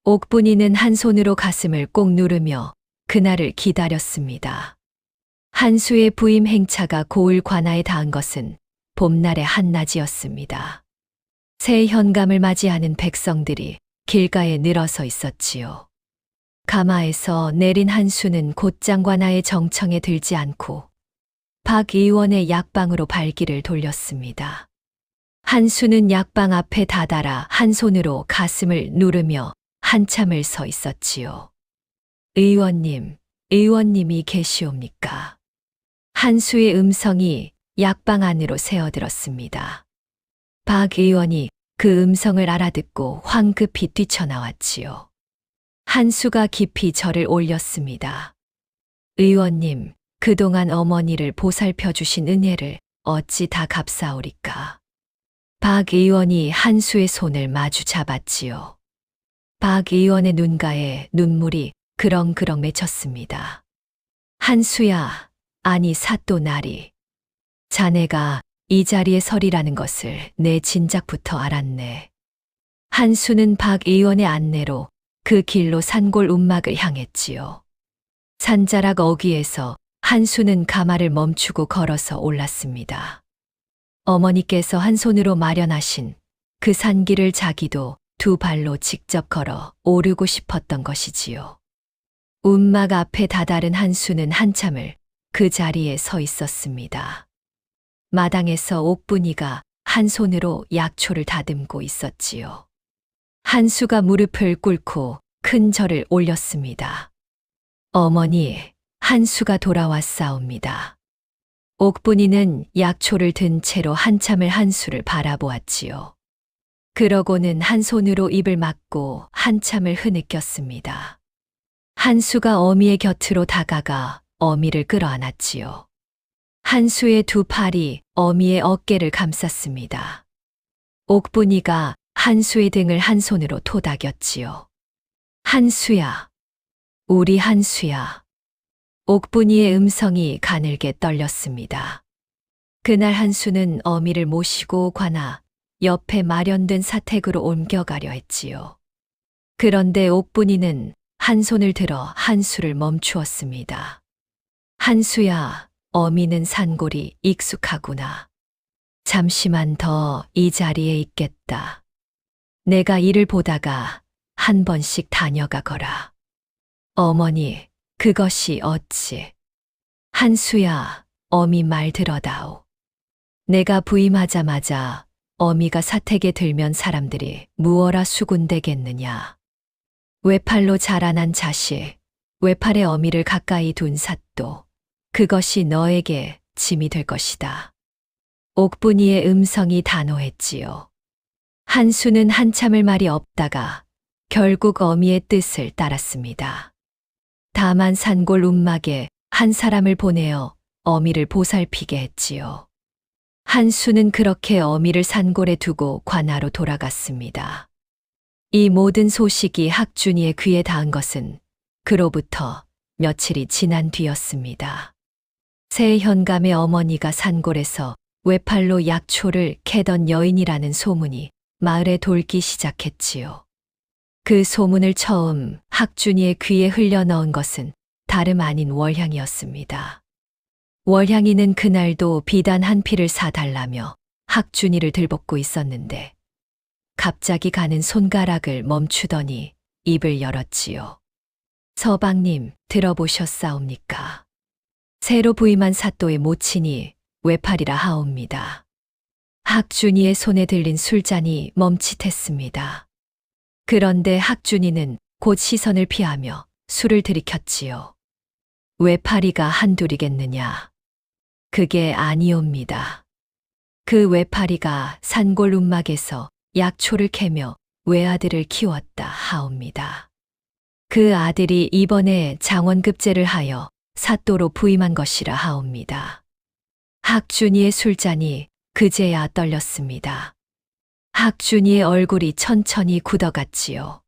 옥분이는 한 손으로 가슴을 꼭 누르며 그날을 기다렸습니다. 한수의 부임 행차가 고을 관아에 닿은 것은 봄날의 한낮이었습니다. 새 현감을 맞이하는 백성들이 길가에 늘어서 있었지요. 가마에서 내린 한수는 곧장 관아의 정청에 들지 않고 박 의원의 약방으로 발길을 돌렸습니다. 한수는 약방 앞에 다다라 한 손으로 가슴을 누르며 한참을 서 있었지요. 의원님이 계시옵니까? 한수의 음성이 약방 안으로 새어들었습니다. 박 의원이 그 음성을 알아듣고 황급히 뛰쳐나왔지요. 한수가 깊이 절을 올렸습니다. 의원님, 그동안 어머니를 보살펴 주신 은혜를 어찌 다 갚사오리까? 박 의원이 한수의 손을 마주 잡았지요. 박 의원의 눈가에 눈물이 그렁그렁 맺혔습니다. 한수야, 아니 사또나리. 자네가 이 자리에 서리라는 것을 내 진작부터 알았네. 한수는 박 의원의 안내로 그 길로 산골 움막을 향했지요. 산자락 어귀에서 한수는 가마를 멈추고 걸어서 올랐습니다. 어머니께서 한 손으로 마련하신 그 산길을 자기도 두 발로 직접 걸어 오르고 싶었던 것이지요. 움막 앞에 다다른 한수는 한참을 그 자리에 서 있었습니다. 마당에서 옥분이가 한 손으로 약초를 다듬고 있었지요. 한수가 무릎을 꿇고 큰 절을 올렸습니다. 어머니, 한수가 돌아왔사옵니다. 옥분이는 약초를 든 채로 한참을 한수를 바라보았지요. 그러고는 한 손으로 입을 막고 한참을 흐느꼈습니다. 한수가 어미의 곁으로 다가가 어미를 끌어안았지요. 한수의 두 팔이 어미의 어깨를 감쌌습니다. 옥분이가 한수의 등을 한 손으로 토닥였지요. 한수야, 우리 한수야. 옥분이의 음성이 가늘게 떨렸습니다. 그날 한수는 어미를 모시고 관아 옆에 마련된 사택으로 옮겨가려 했지요. 그런데 옥분이는 한 손을 들어 한수를 멈추었습니다. 한수야, 어미는 산골이 익숙하구나. 잠시만 더 이 자리에 있겠다. 내가 일을 보다가 한 번씩 다녀가거라. 어머니, 그것이 어찌. 한수야, 어미 말 들어다오. 내가 부임하자마자 어미가 사택에 들면 사람들이 무어라 수군대겠느냐. 외팔로 자라난 자식, 외팔의 어미를 가까이 둔 사또, 그것이 너에게 짐이 될 것이다. 옥분이의 음성이 단호했지요. 한수는 한참을 말이 없다가 결국 어미의 뜻을 따랐습니다. 다만 산골 움막에 한 사람을 보내어 어미를 보살피게 했지요. 한수는 그렇게 어미를 산골에 두고 관아로 돌아갔습니다. 이 모든 소식이 학준이의 귀에 닿은 것은 그로부터 며칠이 지난 뒤였습니다. 새 현감의 어머니가 산골에서 외팔로 약초를 캐던 여인이라는 소문이 마을에 돌기 시작했지요. 그 소문을 처음 학준이의 귀에 흘려 넣은 것은 다름 아닌 월향이었습니다. 월향이는 그날도 비단 한 피를 사달라며 학준이를 들볶고 있었는데 갑자기 가는 손가락을 멈추더니 입을 열었지요. 서방님, 들어보셨사옵니까? 새로 부임한 사또의 모친이 외팔이라 하옵니다. 학준이의 손에 들린 술잔이 멈칫했습니다. 그런데 학준이는 곧 시선을 피하며 술을 들이켰지요. 외팔이가 한둘이겠느냐? 그게 아니옵니다. 그 외팔이가 산골 움막에서 약초를 캐며 외아들을 키웠다 하옵니다. 그 아들이 이번에 장원급제를 하여 사또로 부임한 것이라 하옵니다. 학준이의 술잔이 그제야 떨렸습니다. 학준이의 얼굴이 천천히 굳어갔지요.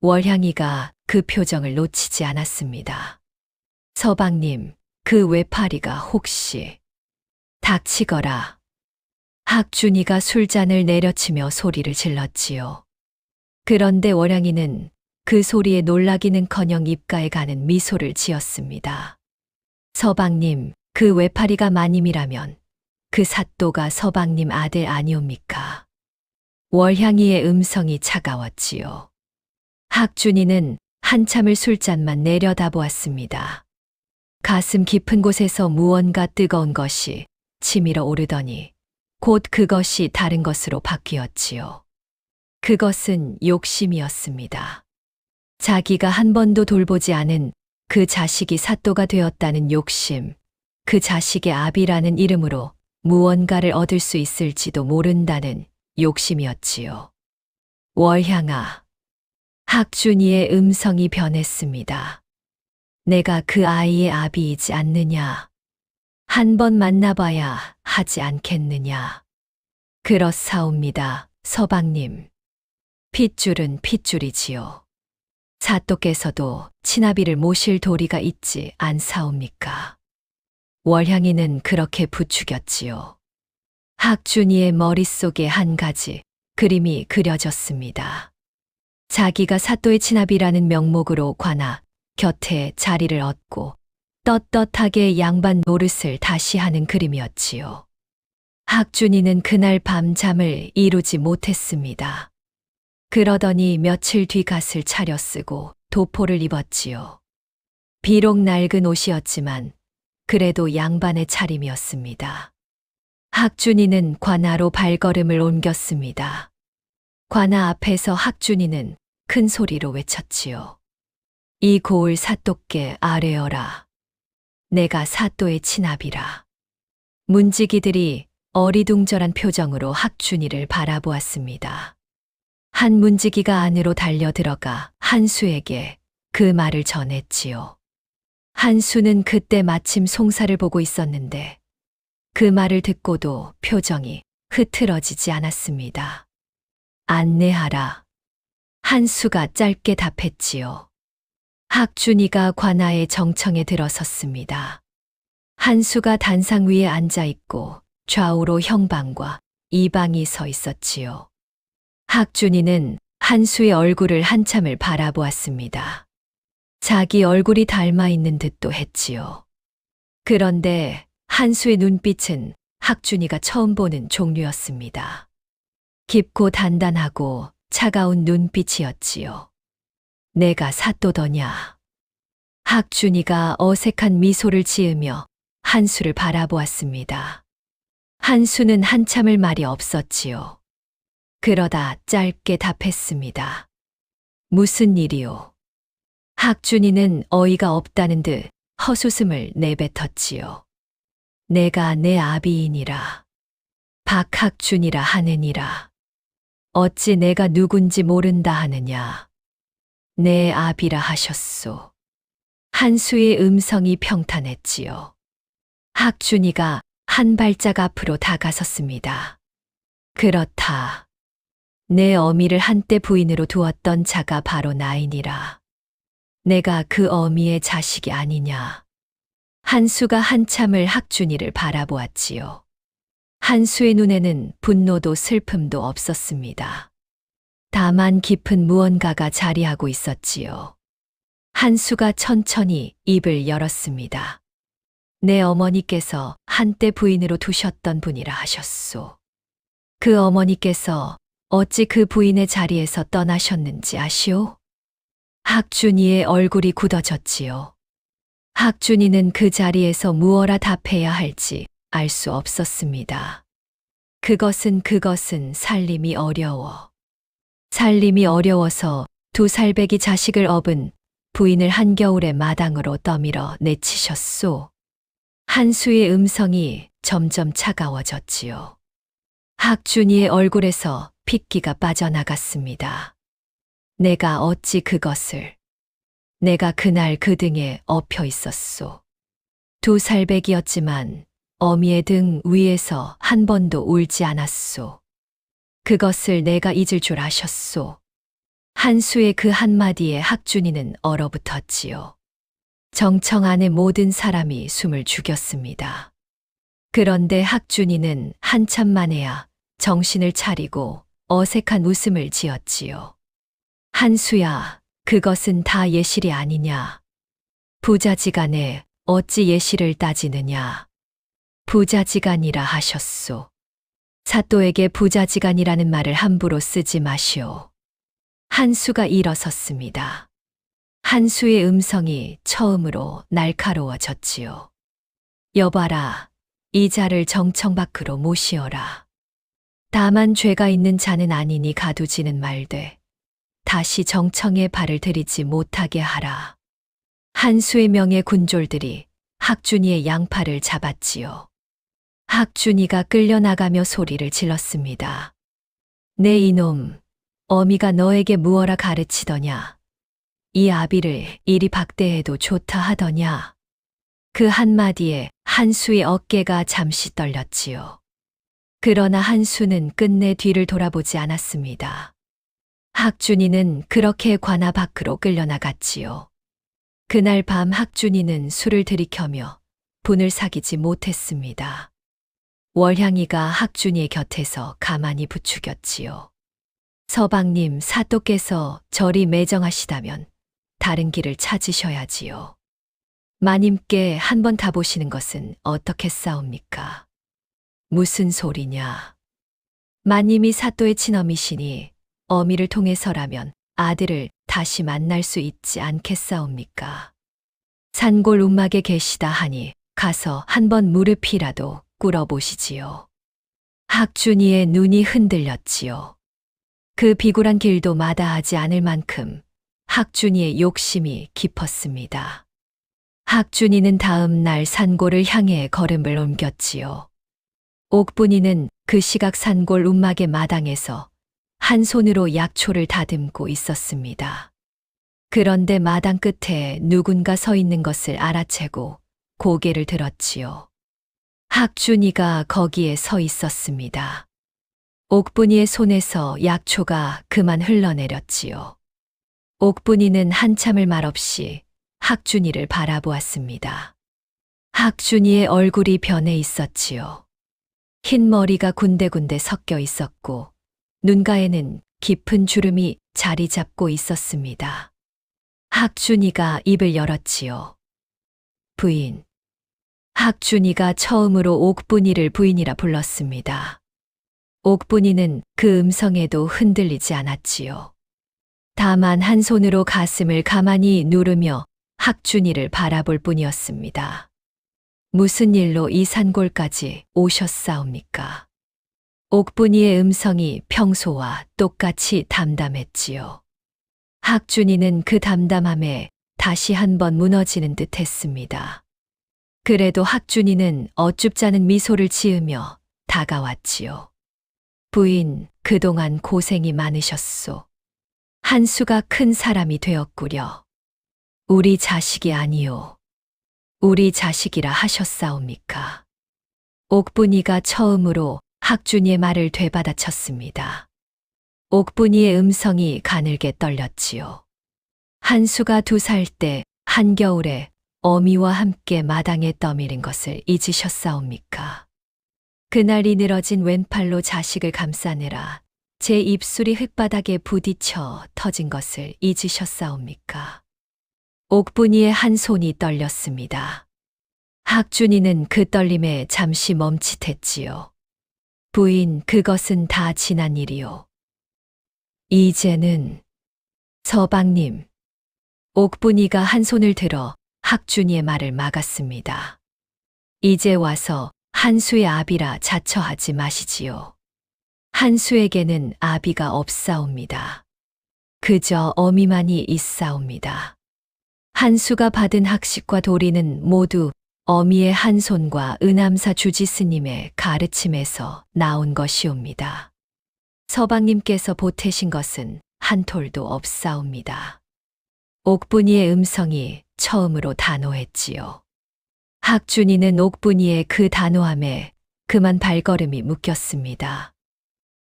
월향이가 그 표정을 놓치지 않았습니다. 서방님, 그 외팔이가 혹시. 닥치거라. 학준이가 술잔을 내려치며 소리를 질렀지요. 그런데 월향이는 그 소리에 놀라기는커녕 입가에 가는 미소를 지었습니다. 서방님, 그 외팔이가 마님이라면 그 사또가 서방님 아들 아니옵니까? 월향이의 음성이 차가웠지요. 학준이는 한참을 술잔만 내려다보았습니다. 가슴 깊은 곳에서 무언가 뜨거운 것이 치밀어 오르더니 곧 그것이 다른 것으로 바뀌었지요. 그것은 욕심이었습니다. 자기가 한 번도 돌보지 않은 그 자식이 사또가 되었다는 욕심, 그 자식의 아비라는 이름으로 무언가를 얻을 수 있을지도 모른다는 욕심이었지요. 월향아, 학준이의 음성이 변했습니다. 내가 그 아이의 아비이지 않느냐? 한 번 만나봐야 하지 않겠느냐? 그렇사옵니다, 서방님. 핏줄은 핏줄이지요. 사또께서도 친아비를 모실 도리가 있지 않사옵니까? 월향이는 그렇게 부추겼지요. 학준이의 머릿속에 한 가지 그림이 그려졌습니다. 자기가 사또의 친아비라는 명목으로 관아 곁에 자리를 얻고 떳떳하게 양반 노릇을 다시 하는 그림이었지요. 학준이는 그날 밤 잠을 이루지 못했습니다. 그러더니 며칠 뒤 갓을 차려쓰고 도포를 입었지요. 비록 낡은 옷이었지만 그래도 양반의 차림이었습니다. 학준이는 관아로 발걸음을 옮겼습니다. 관아 앞에서 학준이는 큰 소리로 외쳤지요. 이 고을 사또께 아뢰어라. 내가 사또의 친아비라. 문지기들이 어리둥절한 표정으로 학준이를 바라보았습니다. 한 문지기가 안으로 달려들어가 한수에게 그 말을 전했지요. 한수는 그때 마침 송사를 보고 있었는데 그 말을 듣고도 표정이 흐트러지지 않았습니다. 안내하라. 한수가 짧게 답했지요. 학준이가 관아의 정청에 들어섰습니다. 한수가 단상 위에 앉아 있고 좌우로 형방과 이방이 서 있었지요. 학준이는 한수의 얼굴을 한참을 바라보았습니다. 자기 얼굴이 닮아 있는 듯도 했지요. 그런데 한수의 눈빛은 학준이가 처음 보는 종류였습니다. 깊고 단단하고 차가운 눈빛이었지요. 내가 사또더냐. 학준이가 어색한 미소를 지으며 한수를 바라보았습니다. 한수는 한참을 말이 없었지요. 그러다 짧게 답했습니다. 무슨 일이요? 학준이는 어이가 없다는 듯 헛웃음을 내뱉었지요. 내가 내 아비이니라. 박학준이라 하느니라. 어찌 내가 누군지 모른다 하느냐. 내 아비라 하셨소. 한수의 음성이 평탄했지요. 학준이가 한 발짝 앞으로 다가섰습니다. 그렇다. 내 어미를 한때 부인으로 두었던 자가 바로 나이니라. 내가 그 어미의 자식이 아니냐. 한수가 한참을 학준이를 바라보았지요. 한수의 눈에는 분노도 슬픔도 없었습니다. 다만 깊은 무언가가 자리하고 있었지요. 한수가 천천히 입을 열었습니다. 내 어머니께서 한때 부인으로 두셨던 분이라 하셨소. 그 어머니께서 어찌 그 부인의 자리에서 떠나셨는지 아시오? 학준이의 얼굴이 굳어졌지요. 학준이는 그 자리에서 무엇라 답해야 할지 알 수 없었습니다. 그것은 살림이 어려워. 살림이 어려워서 2살배기 자식을 업은 부인을 한겨울에 마당으로 떠밀어 내치셨소. 한수의 음성이 점점 차가워졌지요. 학준이의 얼굴에서 핏기가 빠져나갔습니다. 내가 어찌 그것을. 내가 그날 그 등에 엎여 있었소. 2살배기였지만 어미의 등 위에서 한 번도 울지 않았소. 그것을 내가 잊을 줄 아셨소. 한수의 그 한마디에 학준이는 얼어붙었지요. 정청 안의 모든 사람이 숨을 죽였습니다. 그런데 학준이는 한참 만에야 정신을 차리고 어색한 웃음을 지었지요. 한수야, 그것은 다 예실이 아니냐. 부자지간에 어찌 예실을 따지느냐. 부자지간이라 하셨소. 사또에게 부자지간이라는 말을 함부로 쓰지 마시오. 한수가 일어섰습니다. 한수의 음성이 처음으로 날카로워졌지요. 여봐라, 이 자를 정청 밖으로 모시어라. 다만 죄가 있는 자는 아니니 가두지는 말되 다시 정청에 발을 들이지 못하게 하라. 한수의 명의 군졸들이 학준이의 양팔을 잡았지요. 학준이가 끌려나가며 소리를 질렀습니다. 내 이놈, 어미가 너에게 무어라 가르치더냐. 이 아비를 이리 박대해도 좋다 하더냐. 그 한마디에 한수의 어깨가 잠시 떨렸지요. 그러나 한수는 끝내 뒤를 돌아보지 않았습니다. 학준이는 그렇게 관아 밖으로 끌려나갔지요. 그날 밤 학준이는 술을 들이켜며 분을 사귀지 못했습니다. 월향이가 학준이의 곁에서 가만히 부추겼지요. 서방님, 사또께서 저리 매정하시다면 다른 길을 찾으셔야지요. 마님께 한번 가보시는 것은 어떻겠사옵니까? 무슨 소리냐. 마님이 사또의 친어미시니 어미를 통해서라면 아들을 다시 만날 수 있지 않겠사옵니까? 산골 움막에 계시다 하니 가서 한번 무릎이라도 꿇어보시지요. 학준이의 눈이 흔들렸지요. 그 비굴한 길도 마다하지 않을 만큼 학준이의 욕심이 깊었습니다. 학준이는 다음 날 산골을 향해 걸음을 옮겼지요. 옥분이는 그 시각 산골 움막의 마당에서 한 손으로 약초를 다듬고 있었습니다. 그런데 마당 끝에 누군가 서 있는 것을 알아채고 고개를 들었지요. 학준이가 거기에 서 있었습니다. 옥분이의 손에서 약초가 그만 흘러내렸지요. 옥분이는 한참을 말없이 학준이를 바라보았습니다. 학준이의 얼굴이 변해 있었지요. 흰 머리가 군데군데 섞여 있었고 눈가에는 깊은 주름이 자리 잡고 있었습니다. 학준이가 입을 열었지요. 부인. 학준이가 처음으로 옥분이를 부인이라 불렀습니다. 옥분이는 그 음성에도 흔들리지 않았지요. 다만 한 손으로 가슴을 가만히 누르며 학준이를 바라볼 뿐이었습니다. 무슨 일로 이 산골까지 오셨사옵니까? 옥분이의 음성이 평소와 똑같이 담담했지요. 학준이는 그 담담함에 다시 한번 무너지는 듯 했습니다. 그래도 학준이는 어쭙잖은 미소를 지으며 다가왔지요. 부인, 그동안 고생이 많으셨소. 한수가 큰 사람이 되었구려. 우리 자식이 아니요. 우리 자식이라 하셨사옵니까? 옥분이가 처음으로 학준이의 말을 되받아쳤습니다. 옥분이의 음성이 가늘게 떨렸지요. 한수가 2살 때 한겨울에 어미와 함께 마당에 떠밀은 것을 잊으셨사옵니까? 그날이 늘어진 왼팔로 자식을 감싸느라 제 입술이 흙바닥에 부딪혀 터진 것을 잊으셨사옵니까? 옥분이의 한 손이 떨렸습니다. 학준이는 그 떨림에 잠시 멈칫했지요. 부인, 그것은 다 지난 일이요. 이제는 서방님. 옥분이가 한 손을 들어 학준이의 말을 막았습니다. 이제 와서 한수의 아비라 자처하지 마시지요. 한수에게는 아비가 없사옵니다. 그저 어미만이 있사옵니다. 한수가 받은 학식과 도리는 모두 어미의 한 손과 은암사 주지스님의 가르침에서 나온 것이옵니다. 서방님께서 보태신 것은 한 톨도 없사옵니다. 옥분이의 음성이 처음으로 단호했지요. 학준이는 옥분이의 그 단호함에 그만 발걸음이 묶였습니다.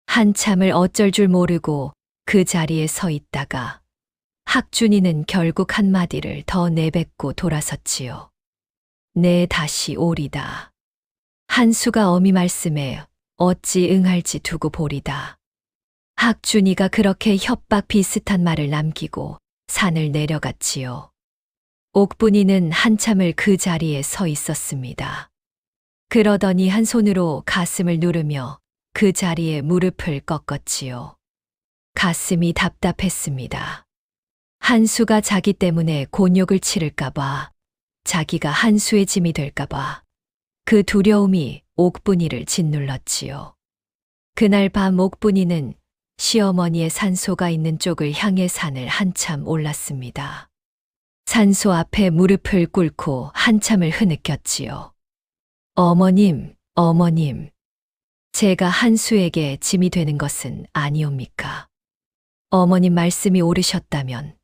한참을 어쩔 줄 모르고 그 자리에 서 있다가 학준이는 결국 한마디를 더 내뱉고 돌아섰지요. 네, 다시 오리다. 한수가 어미 말씀에 어찌 응할지 두고 보리다. 학준이가 그렇게 협박 비슷한 말을 남기고 산을 내려갔지요. 옥분이는 한참을 그 자리에 서 있었습니다. 그러더니 한 손으로 가슴을 누르며 그 자리에 무릎을 꺾었지요. 가슴이 답답했습니다. 한수가 자기 때문에 곤욕을 치를까봐, 자기가 한수의 짐이 될까봐 그 두려움이 옥분이를 짓눌렀지요. 그날 밤 옥분이는 시어머니의 산소가 있는 쪽을 향해 산을 한참 올랐습니다. 산소 앞에 무릎을 꿇고 한참을 흐느꼈지요. 어머님, 어머님. 제가 한수에게 짐이 되는 것은 아니옵니까? 어머님 말씀이 옳으셨다면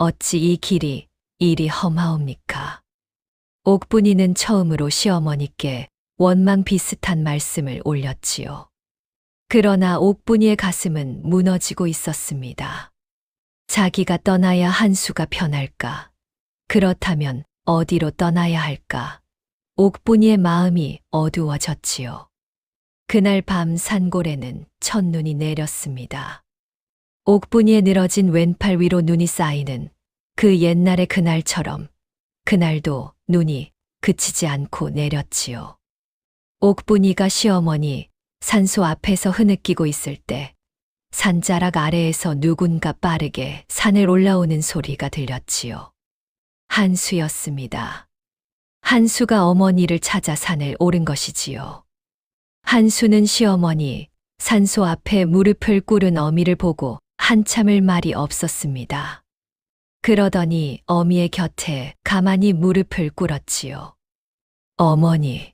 어찌 이 길이 이리 험하옵니까? 옥분이는 처음으로 시어머니께 원망 비슷한 말씀을 올렸지요. 그러나 옥분이의 가슴은 무너지고 있었습니다. 자기가 떠나야 한수가 편할까? 그렇다면 어디로 떠나야 할까? 옥분이의 마음이 어두워졌지요. 그날 밤 산골에는 첫눈이 내렸습니다. 옥분이의 늘어진 왼팔 위로 눈이 쌓이는 그 옛날의 그날처럼 그날도 눈이 그치지 않고 내렸지요. 옥분이가 시어머니 산소 앞에서 흐느끼고 있을 때 산자락 아래에서 누군가 빠르게 산을 올라오는 소리가 들렸지요. 한수였습니다. 한수가 어머니를 찾아 산을 오른 것이지요. 한수는 시어머니 산소 앞에 무릎을 꿇은 어미를 보고 한참을 말이 없었습니다. 그러더니 어미의 곁에 가만히 무릎을 꿇었지요. 어머니.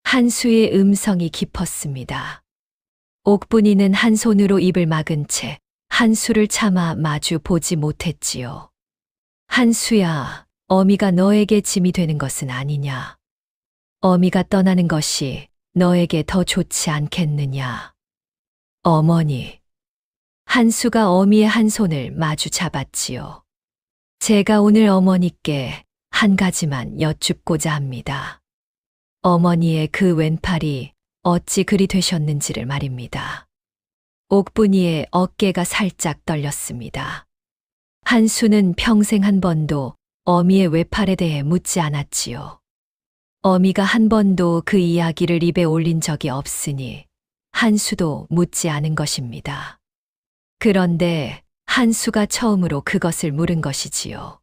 한수의 음성이 깊었습니다. 옥분이는 한 손으로 입을 막은 채 한수를 차마 마주 보지 못했지요. 한수야, 어미가 너에게 짐이 되는 것은 아니냐? 어미가 떠나는 것이 너에게 더 좋지 않겠느냐? 어머니. 한수가 어미의 한 손을 마주 잡았지요. 제가 오늘 어머니께 한 가지만 여쭙고자 합니다. 어머니의 그 왼팔이 어찌 그리 되셨는지를 말입니다. 옥분이의 어깨가 살짝 떨렸습니다. 한수는 평생 한 번도 어미의 외팔에 대해 묻지 않았지요. 어미가 한 번도 그 이야기를 입에 올린 적이 없으니 한수도 묻지 않은 것입니다. 그런데 한수가 처음으로 그것을 물은 것이지요.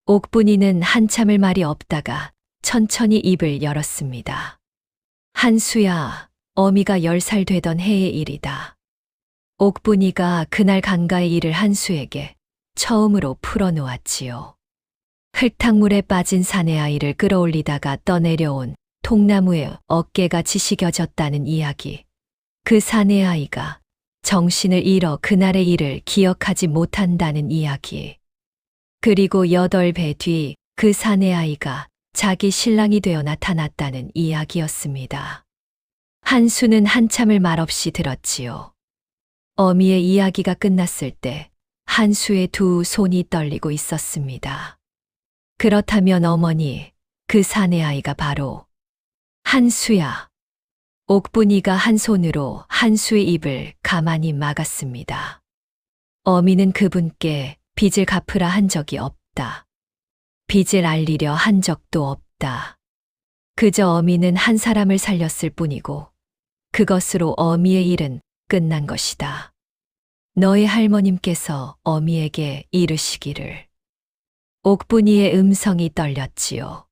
옥분이는 한참을 말이 없다가 천천히 입을 열었습니다. 한수야, 어미가 10살 되던 해의 일이다. 옥분이가 그날 강가의 일을 한수에게 처음으로 풀어놓았지요. 흙탕물에 빠진 사내아이를 끌어올리다가 떠내려온 통나무에 어깨가 지시겨졌다는 이야기. 그 사내아이가 정신을 잃어 그날의 일을 기억하지 못한다는 이야기. 그리고 8배 뒤 그 사내아이가 자기 신랑이 되어 나타났다는 이야기였습니다. 한수는 한참을 말없이 들었지요. 어미의 이야기가 끝났을 때 한수의 두 손이 떨리고 있었습니다. 그렇다면 어머니, 그 사내아이가 바로 한수야. 옥분이가 한 손으로 한수의 입을 가만히 막았습니다. 어미는 그분께 빚을 갚으라 한 적이 없다. 빚을 알리려 한 적도 없다. 그저 어미는 한 사람을 살렸을 뿐이고 그것으로 어미의 일은 끝난 것이다. 너의 할머님께서 어미에게 이르시기를. 옥분이의 음성이 떨렸지요.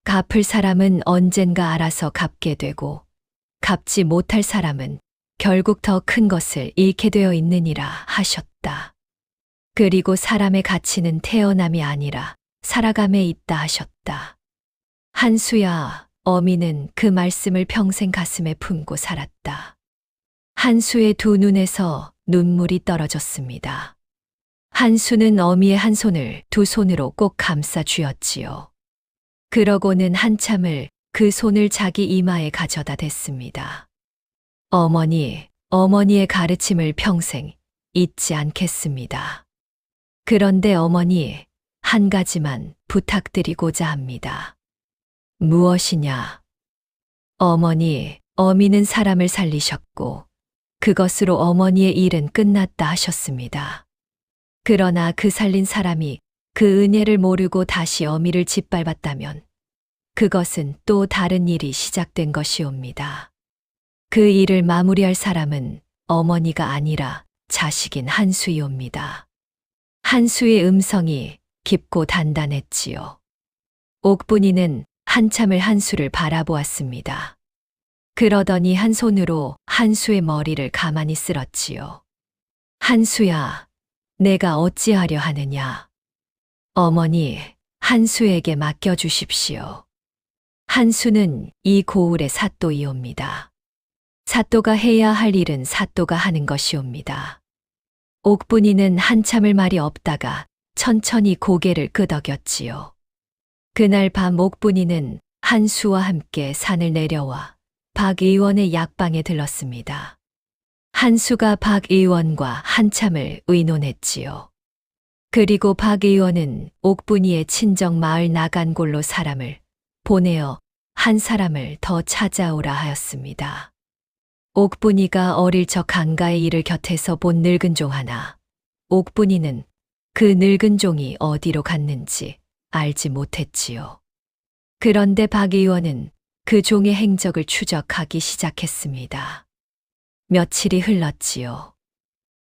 갚을 사람은 언젠가 알아서 갚게 되고 갚지 못할 사람은 결국 더 큰 것을 잃게 되어 있느니라 하셨다. 그리고 사람의 가치는 태어남이 아니라 살아감에 있다 하셨다. 한수야, 어미는 그 말씀을 평생 가슴에 품고 살았다. 한수의 두 눈에서 눈물이 떨어졌습니다. 한수는 어미의 한 손을 두 손으로 꼭 감싸 쥐었지요. 그러고는 한참을 그 손을 자기 이마에 가져다 댔습니다. 어머니, 어머니의 가르침을 평생 잊지 않겠습니다. 그런데 어머니, 한 가지만 부탁드리고자 합니다. 무엇이냐? 어머니, 어미는 사람을 살리셨고 그것으로 어머니의 일은 끝났다 하셨습니다. 그러나 그 살린 사람이 그 은혜를 모르고 다시 어미를 짓밟았다면 그것은 또 다른 일이 시작된 것이옵니다. 그 일을 마무리할 사람은 어머니가 아니라 자식인 한수이옵니다. 한수의 음성이 깊고 단단했지요. 옥분이는 한참을 한수를 바라보았습니다. 그러더니 한 손으로 한수의 머리를 가만히 쓸었지요. 한수야, 내가 어찌하려 하느냐? 어머니, 한수에게 맡겨주십시오. 한수는 이 고을의 사또이옵니다. 사또가 해야 할 일은 사또가 하는 것이옵니다. 옥분이는 한참을 말이 없다가 천천히 고개를 끄덕였지요. 그날 밤 옥분이는 한수와 함께 산을 내려와 박 의원의 약방에 들렀습니다. 한수가 박 의원과 한참을 의논했지요. 그리고 박 의원은 옥분이의 친정 마을 나간골로 사람을 보내어 한 사람을 더 찾아오라 하였습니다. 옥분이가 어릴 적 강가의 일을 곁에서 본 늙은 종 하나. 옥분이는 그 늙은 종이 어디로 갔는지 알지 못했지요. 그런데 박 의원은 그 종의 행적을 추적하기 시작했습니다. 며칠이 흘렀지요.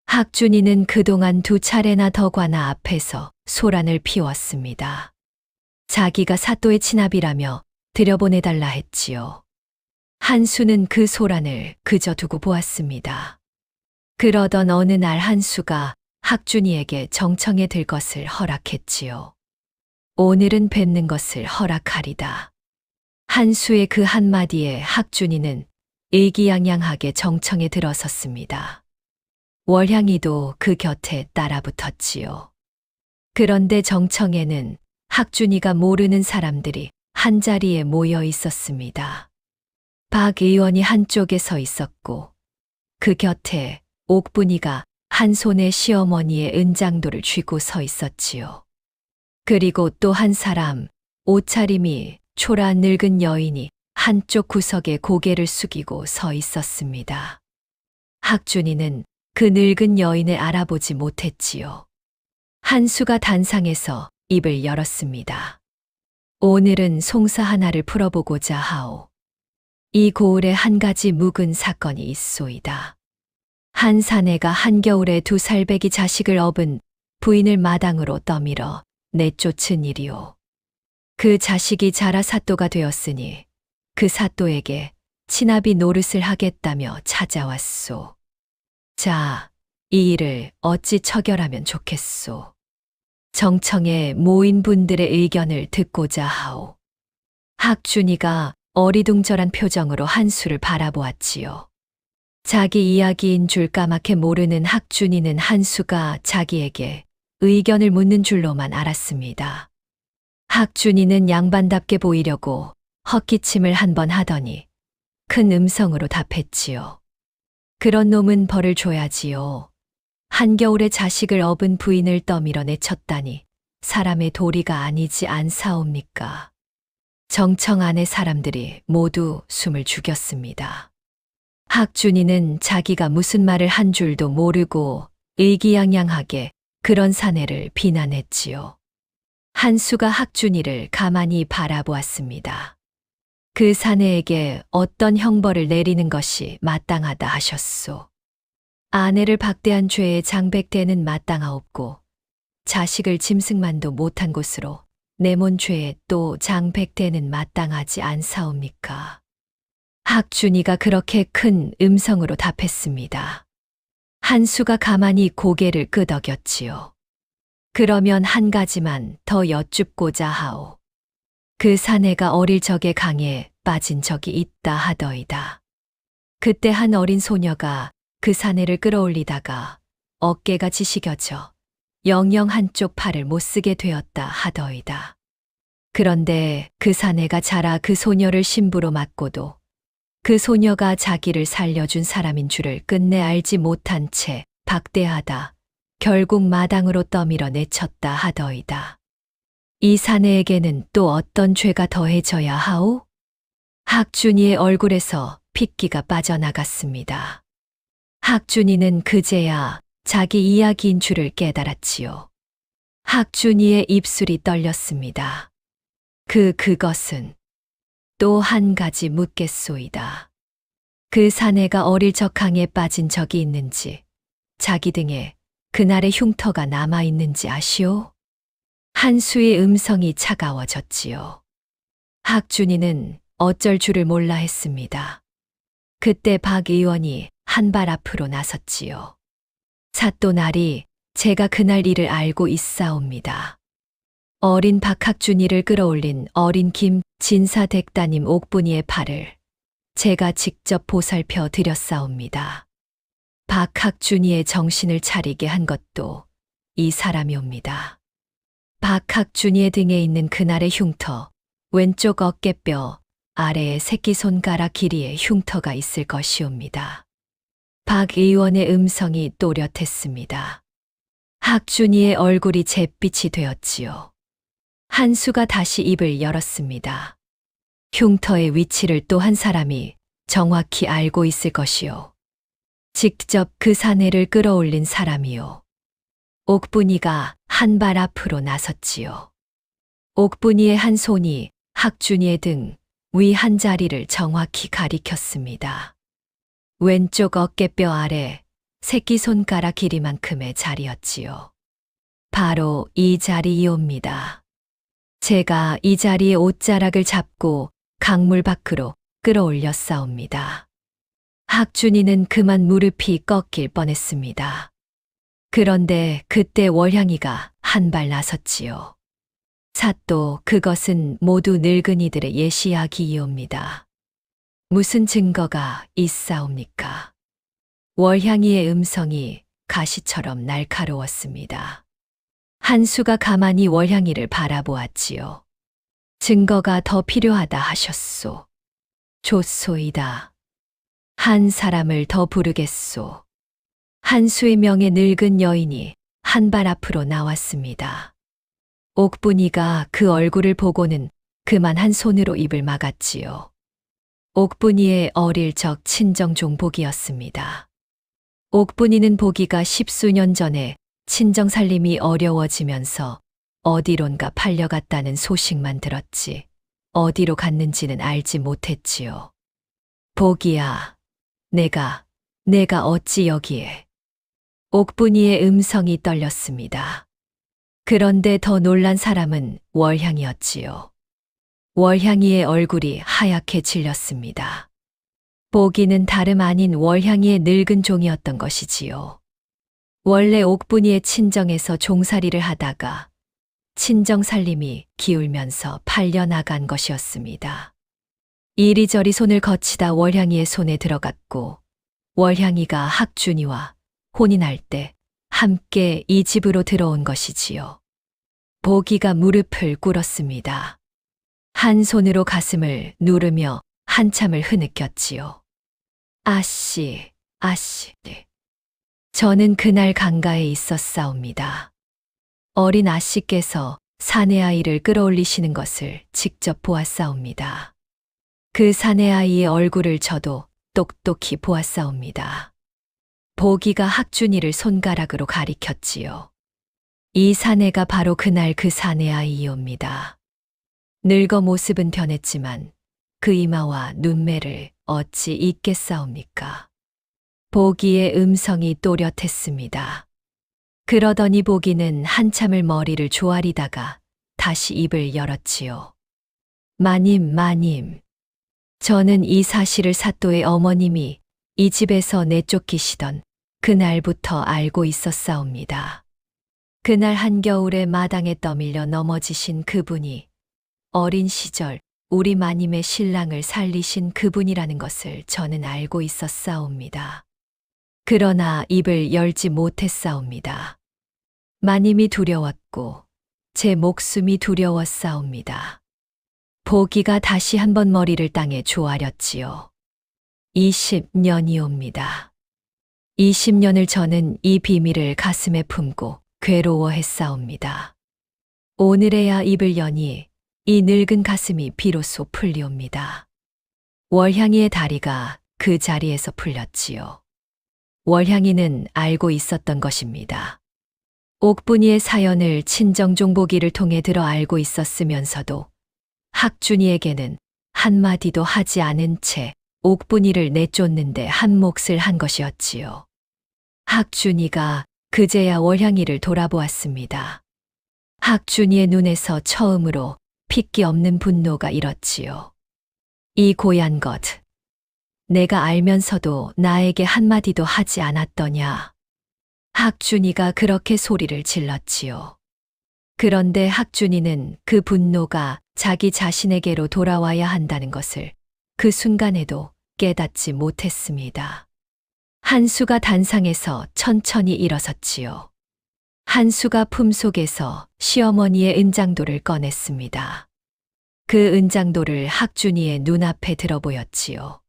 학준이는 그동안 2차례나 덕관아 앞에서 소란을 피웠습니다. 자기가 사또의 친아비라며 들여보내달라 했지요. 한수는 그 소란을 그저 두고 보았습니다. 그러던 어느 날 한수가 학준이에게 정청에 들 것을 허락했지요. 오늘은 뵙는 것을 허락하리다. 한수의 그 한마디에 학준이는 의기양양하게 정청에 들어섰습니다. 월향이도 그 곁에 따라붙었지요. 그런데 정청에는 학준이가 모르는 사람들이 한자리에 모여 있었습니다. 박 의원이 한쪽에 서 있었고 그 곁에 옥분이가 한 손에 시어머니의 은장도를 쥐고 서 있었지요. 그리고 또 한 사람, 옷차림이 초라한 늙은 여인이 한쪽 구석에 고개를 숙이고 서 있었습니다. 학준이는 그 늙은 여인을 알아보지 못했지요. 한수가 단상에서 입을 열었습니다. 오늘은 송사 하나를 풀어보고자 하오. 이 고을에 한 가지 묵은 사건이 있소이다. 한 사내가 한겨울에 2살배기 자식을 업은 부인을 마당으로 떠밀어 내쫓은 일이오. 그 자식이 자라 사또가 되었으니 그 사또에게 친아비 노릇을 하겠다며 찾아왔소. 자, 이 일을 어찌 처결하면 좋겠소. 정청에 모인 분들의 의견을 듣고자 하오. 학준이가 어리둥절한 표정으로 한수를 바라보았지요. 자기 이야기인 줄 까맣게 모르는 학준이는 한수가 자기에게 의견을 묻는 줄로만 알았습니다. 학준이는 양반답게 보이려고 헛기침을 한 번 하더니 큰 음성으로 답했지요. 그런 놈은 벌을 줘야지요. 한겨울에 자식을 업은 부인을 떠밀어 내쳤다니 사람의 도리가 아니지 않사옵니까? 정청 안의 사람들이 모두 숨을 죽였습니다. 학준이는 자기가 무슨 말을 한 줄도 모르고 의기양양하게 그런 사내를 비난했지요. 한수가 학준이를 가만히 바라보았습니다. 그 사내에게 어떤 형벌을 내리는 것이 마땅하다 하셨소. 아내를 박대한 죄에 장백대는 마땅하옵고 자식을 짐승만도 못한 곳으로 내몬 죄에 또 장백대는 마땅하지 않사옵니까? 학준이가 그렇게 큰 음성으로 답했습니다. 한수가 가만히 고개를 끄덕였지요. 그러면 한 가지만 더 여쭙고자 하오. 그 사내가 어릴 적에 강에 빠진 적이 있다 하더이다. 그때 한 어린 소녀가 그 사내를 끌어올리다가 어깨가 지시겨져 영영 한쪽 팔을 못 쓰게 되었다 하더이다. 그런데 그 사내가 자라 그 소녀를 신부로 맞고도 그 소녀가 자기를 살려준 사람인 줄을 끝내 알지 못한 채 박대하다 결국 마당으로 떠밀어 내쳤다 하더이다. 이 사내에게는 또 어떤 죄가 더해져야 하오? 학준이의 얼굴에서 핏기가 빠져나갔습니다. 학준이는 그제야 자기 이야기인 줄을 깨달았지요. 학준이의 입술이 떨렸습니다. 그것은 또 한 가지 묻겠소이다. 그 사내가 어릴 적 강에 빠진 적이 있는지, 자기 등에 그날의 흉터가 남아 있는지 아시오? 한수의 음성이 차가워졌지요. 학준이는 어쩔 줄을 몰라 했습니다. 그때 박 의원이 한 발 앞으로 나섰지요. 사또 날이 제가 그날 일을 알고 있사옵니다. 어린 박학준이를 끌어올린 어린 김 진사댁따님 옥분이의 팔을 제가 직접 보살펴 드렸사옵니다. 박학준이의 정신을 차리게 한 것도 이 사람이옵니다. 박학준이의 등에 있는 그날의 흉터, 왼쪽 어깨뼈 아래에 새끼손가락 길이의 흉터가 있을 것이옵니다. 박 의원의 음성이 또렷했습니다. 학준이의 얼굴이 잿빛이 되었지요. 한수가 다시 입을 열었습니다. 흉터의 위치를 또 한 사람이 정확히 알고 있을 것이요. 직접 그 사내를 끌어올린 사람이요. 옥분이가 한 발 앞으로 나섰지요. 옥분이의 한 손이 학준이의 등 위 한 자리를 정확히 가리켰습니다. 왼쪽 어깨뼈 아래 새끼손가락 길이만큼의 자리였지요. 바로 이 자리이옵니다. 제가 이 자리에 옷자락을 잡고 강물 밖으로 끌어올렸사옵니다. 학준이는 그만 무릎이 꺾일 뻔했습니다. 그런데 그때 월향이가 한 발 나섰지요. 사또 그것은 모두 늙은이들의 예시야기이옵니다. 무슨 증거가 있사옵니까? 월향이의 음성이 가시처럼 날카로웠습니다. 한수가 가만히 월향이를 바라보았지요. 증거가 더 필요하다 하셨소. 좋소이다. 한 사람을 더 부르겠소. 한수의 명의 늙은 여인이 한 발 앞으로 나왔습니다. 옥분이가 그 얼굴을 보고는 그만 한 손으로 입을 막았지요. 옥분이의 어릴 적 친정 종복이었습니다. 옥분이는 보기가 10수년 전에 친정 살림이 어려워지면서 어디론가 팔려갔다는 소식만 들었지 어디로 갔는지는 알지 못했지요. 보기야, 내가 어찌 여기에. 옥분이의 음성이 떨렸습니다. 그런데 더 놀란 사람은 월향이었지요. 월향이의 얼굴이 하얗게 질렸습니다. 보기는 다름 아닌 월향이의 늙은 종이었던 것이지요. 원래 옥분이의 친정에서 종살이를 하다가 친정 살림이 기울면서 팔려나간 것이었습니다. 이리저리 손을 거치다 월향이의 손에 들어갔고 월향이가 학준이와 혼인할 때 함께 이 집으로 들어온 것이지요. 보기가 무릎을 꿇었습니다. 한 손으로 가슴을 누르며 한참을 흐느꼈지요. 아씨. 저는 그날 강가에 있었사옵니다. 어린 아씨께서 사내 아이를 끌어올리시는 것을 직접 보았사옵니다. 그 사내 아이의 얼굴을 저도 똑똑히 보았사옵니다. 보기가 학준이를 손가락으로 가리켰지요. 이 사내가 바로 그날 그 사내 아이이옵니다. 늙어 모습은 변했지만 그 이마와 눈매를 어찌 잊겠사옵니까? 보기의 음성이 또렷했습니다. 그러더니 보기는 한참을 머리를 조아리다가 다시 입을 열었지요. 마님. 저는 이 사실을 사또의 어머님이 이 집에서 내쫓기시던 그날부터 알고 있었사옵니다. 그날 한겨울에 마당에 떠밀려 넘어지신 그분이 어린 시절 우리 마님의 신랑을 살리신 그분이라는 것을 저는 알고 있었사옵니다. 그러나 입을 열지 못했사옵니다. 마님이 두려웠고 제 목숨이 두려웠사옵니다. 보기가 다시 한번 머리를 땅에 조아렸지요. 20년이옵니다. 20년을 저는 이 비밀을 가슴에 품고 괴로워했사옵니다. 오늘에야 입을 여니 이 늙은 가슴이 비로소 풀리옵니다. 월향이의 다리가 그 자리에서 풀렸지요. 월향이는 알고 있었던 것입니다. 옥분이의 사연을 친정 종보기를 통해 들어 알고 있었으면서도 학준이에게는 한마디도 하지 않은 채 옥분이를 내쫓는데 한 몫을 한 것이었지요. 학준이가 그제야 월향이를 돌아보았습니다. 학준이의 눈에서 처음으로 핏기 없는 분노가 일었지요. 이 고얀 것, 내가 알면서도 나에게 한마디도 하지 않았더냐. 학준이가 그렇게 소리를 질렀지요. 그런데 학준이는 그 분노가 자기 자신에게로 돌아와야 한다는 것을 그 순간에도 깨닫지 못했습니다. 한수가 단상에서 천천히 일어섰지요. 한수가 품속에서 시어머니의 은장도를 꺼냈습니다. 그 은장도를 학준이의 눈앞에 들어보였지요.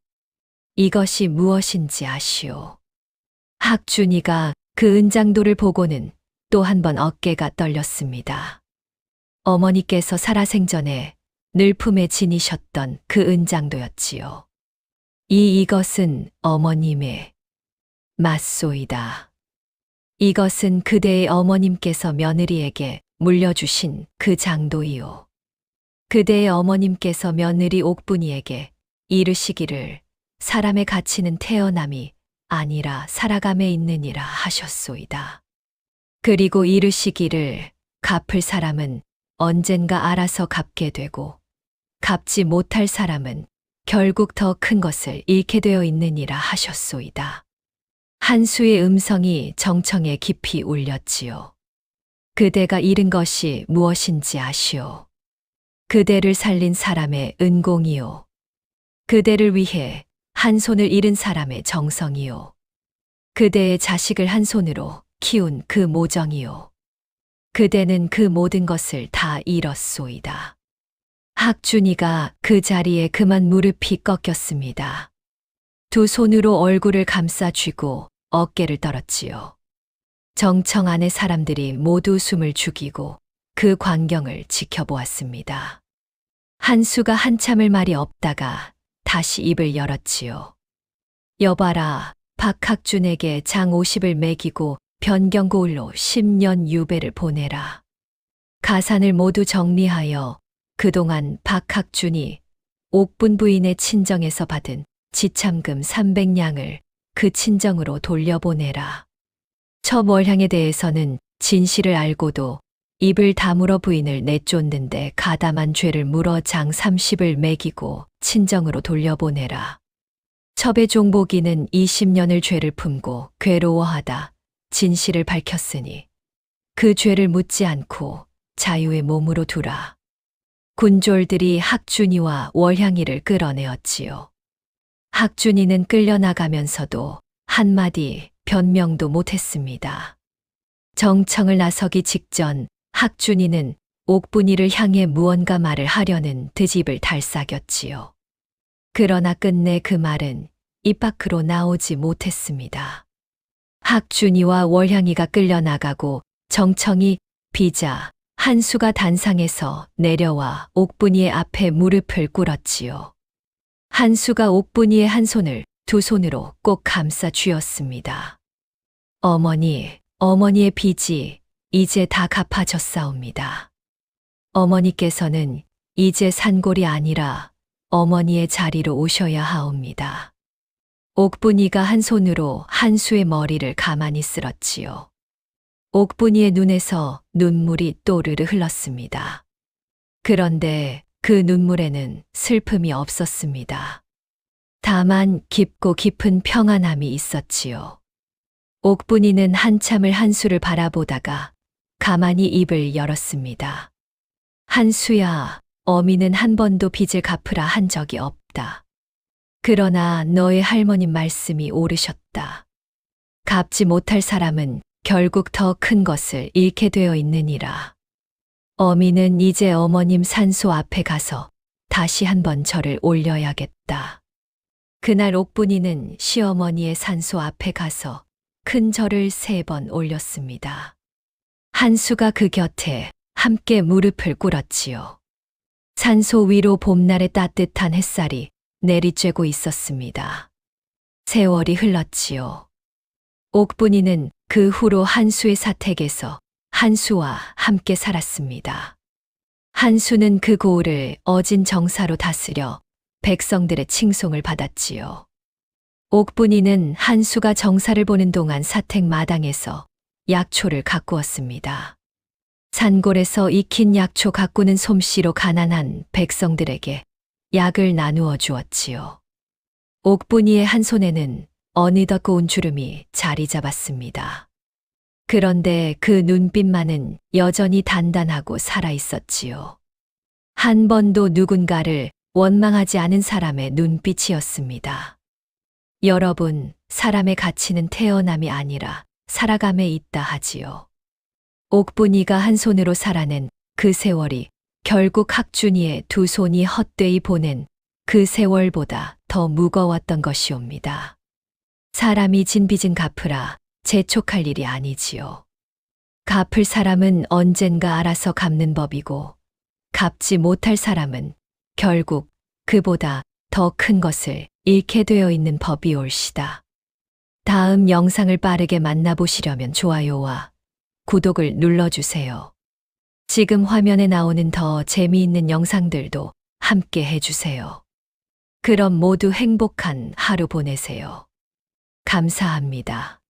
이것이 무엇인지 아시오. 학준이가 그 은장도를 보고는 또 한 번 어깨가 떨렸습니다. 어머니께서 살아생전에 늘 품에 지니셨던 그 은장도였지요. 이것은 어머님의 맞소이다. 이것은 그대의 어머님께서 며느리에게 물려주신 그 장도이요. 그대의 어머님께서 며느리 옥분이에게 이르시기를 사람의 가치는 태어남이 아니라 살아감에 있느니라 하셨소이다. 그리고 이르시기를 갚을 사람은 언젠가 알아서 갚게 되고 갚지 못할 사람은 결국 더 큰 것을 잃게 되어 있느니라 하셨소이다. 한수의 음성이 정청에 깊이 울렸지요. 그대가 잃은 것이 무엇인지 아시오. 그대를 살린 사람의 은공이요. 그대를 위해 한 손을 잃은 사람의 정성이요. 그대의 자식을 한 손으로 키운 그 모정이요. 그대는 그 모든 것을 다 잃었소이다. 학준이가 그 자리에 그만 무릎이 꺾였습니다. 두 손으로 얼굴을 감싸 쥐고 어깨를 떨었지요. 정청 안의 사람들이 모두 숨을 죽이고 그 광경을 지켜보았습니다. 한수가 한참을 말이 없다가 다시 입을 열었지요. 여봐라, 박학준에게 장 50을 매기고 변경고을로 10년 유배를 보내라. 가산을 모두 정리하여 그동안 박학준이 옥분 부인의 친정에서 받은 지참금 300냥을 그 친정으로 돌려보내라. 처 월향에 대해서는 진실을 알고도 입을 다물어 부인을 내쫓는데 가담한 죄를 물어 장 30을 매기고 친정으로 돌려보내라. 첩의 종복이는 20년을 죄를 품고 괴로워하다 진실을 밝혔으니 그 죄를 묻지 않고 자유의 몸으로 두라. 군졸들이 학준이와 월향이를 끌어내었지요. 학준이는 끌려나가면서도 한마디 변명도 못했습니다. 정청을 나서기 직전 학준이는 옥분이를 향해 무언가 말을 하려는 듯 입을 달싹였지요. 그러나 끝내 그 말은 입 밖으로 나오지 못했습니다. 학준이와 월향이가 끌려나가고 정청이 비자 한수가 단상에서 내려와 옥분이의 앞에 무릎을 꿇었지요. 한수가 옥분이의 한 손을 두 손으로 꼭 감싸 쥐었습니다. 어머니, 어머니의 빚이 이제 다 갚아졌사옵니다. 어머니께서는 이제 산골이 아니라 어머니의 자리로 오셔야 하옵니다. 옥분이가 한 손으로 한수의 머리를 가만히 쓸었지요. 옥분이의 눈에서 눈물이 또르르 흘렀습니다. 그런데 그 눈물에는 슬픔이 없었습니다. 다만 깊고 깊은 평안함이 있었지요. 옥분이는 한참을 한수를 바라보다가 가만히 입을 열었습니다. 한수야, 어미는 한 번도 빚을 갚으라 한 적이 없다. 그러나 너의 할머님 말씀이 옳으셨다. 갚지 못할 사람은 결국 더 큰 것을 잃게 되어 있느니라. 어미는 이제 어머님 산소 앞에 가서 다시 한번 절을 올려야겠다. 그날 옥분이는 시어머니의 산소 앞에 가서 큰 절을 3번 올렸습니다. 한수가 그 곁에 함께 무릎을 꿇었지요. 산소 위로 봄날의 따뜻한 햇살이 내리쬐고 있었습니다. 세월이 흘렀지요. 옥분이는 그 후로 한수의 사택에서 한수와 함께 살았습니다. 한수는 그 고을을 어진 정사로 다스려 백성들의 칭송을 받았지요. 옥분이는 한수가 정사를 보는 동안 사택 마당에서 약초를 가꾸었습니다. 산골에서 익힌 약초 가꾸는 솜씨로 가난한 백성들에게 약을 나누어 주었지요. 옥분이의 한 손에는 어느덧 고운 주름이 자리 잡았습니다. 그런데 그 눈빛만은 여전히 단단하고 살아있었지요. 한 번도 누군가를 원망하지 않은 사람의 눈빛이었습니다. 여러분, 사람의 가치는 태어남이 아니라 살아감에 있다 하지요. 옥분이가 한 손으로 살아낸 그 세월이 결국 학준이의 두 손이 헛되이 보낸 그 세월보다 더 무거웠던 것이옵니다. 사람이 진 빚은 갚으라 재촉할 일이 아니지요. 갚을 사람은 언젠가 알아서 갚는 법이고 갚지 못할 사람은 결국 그보다 더 큰 것을 잃게 되어 있는 법이 옳시다. 다음 영상을 빠르게 만나보시려면 좋아요와 구독을 눌러주세요. 지금 화면에 나오는 더 재미있는 영상들도 함께 해주세요. 그럼 모두 행복한 하루 보내세요. 감사합니다.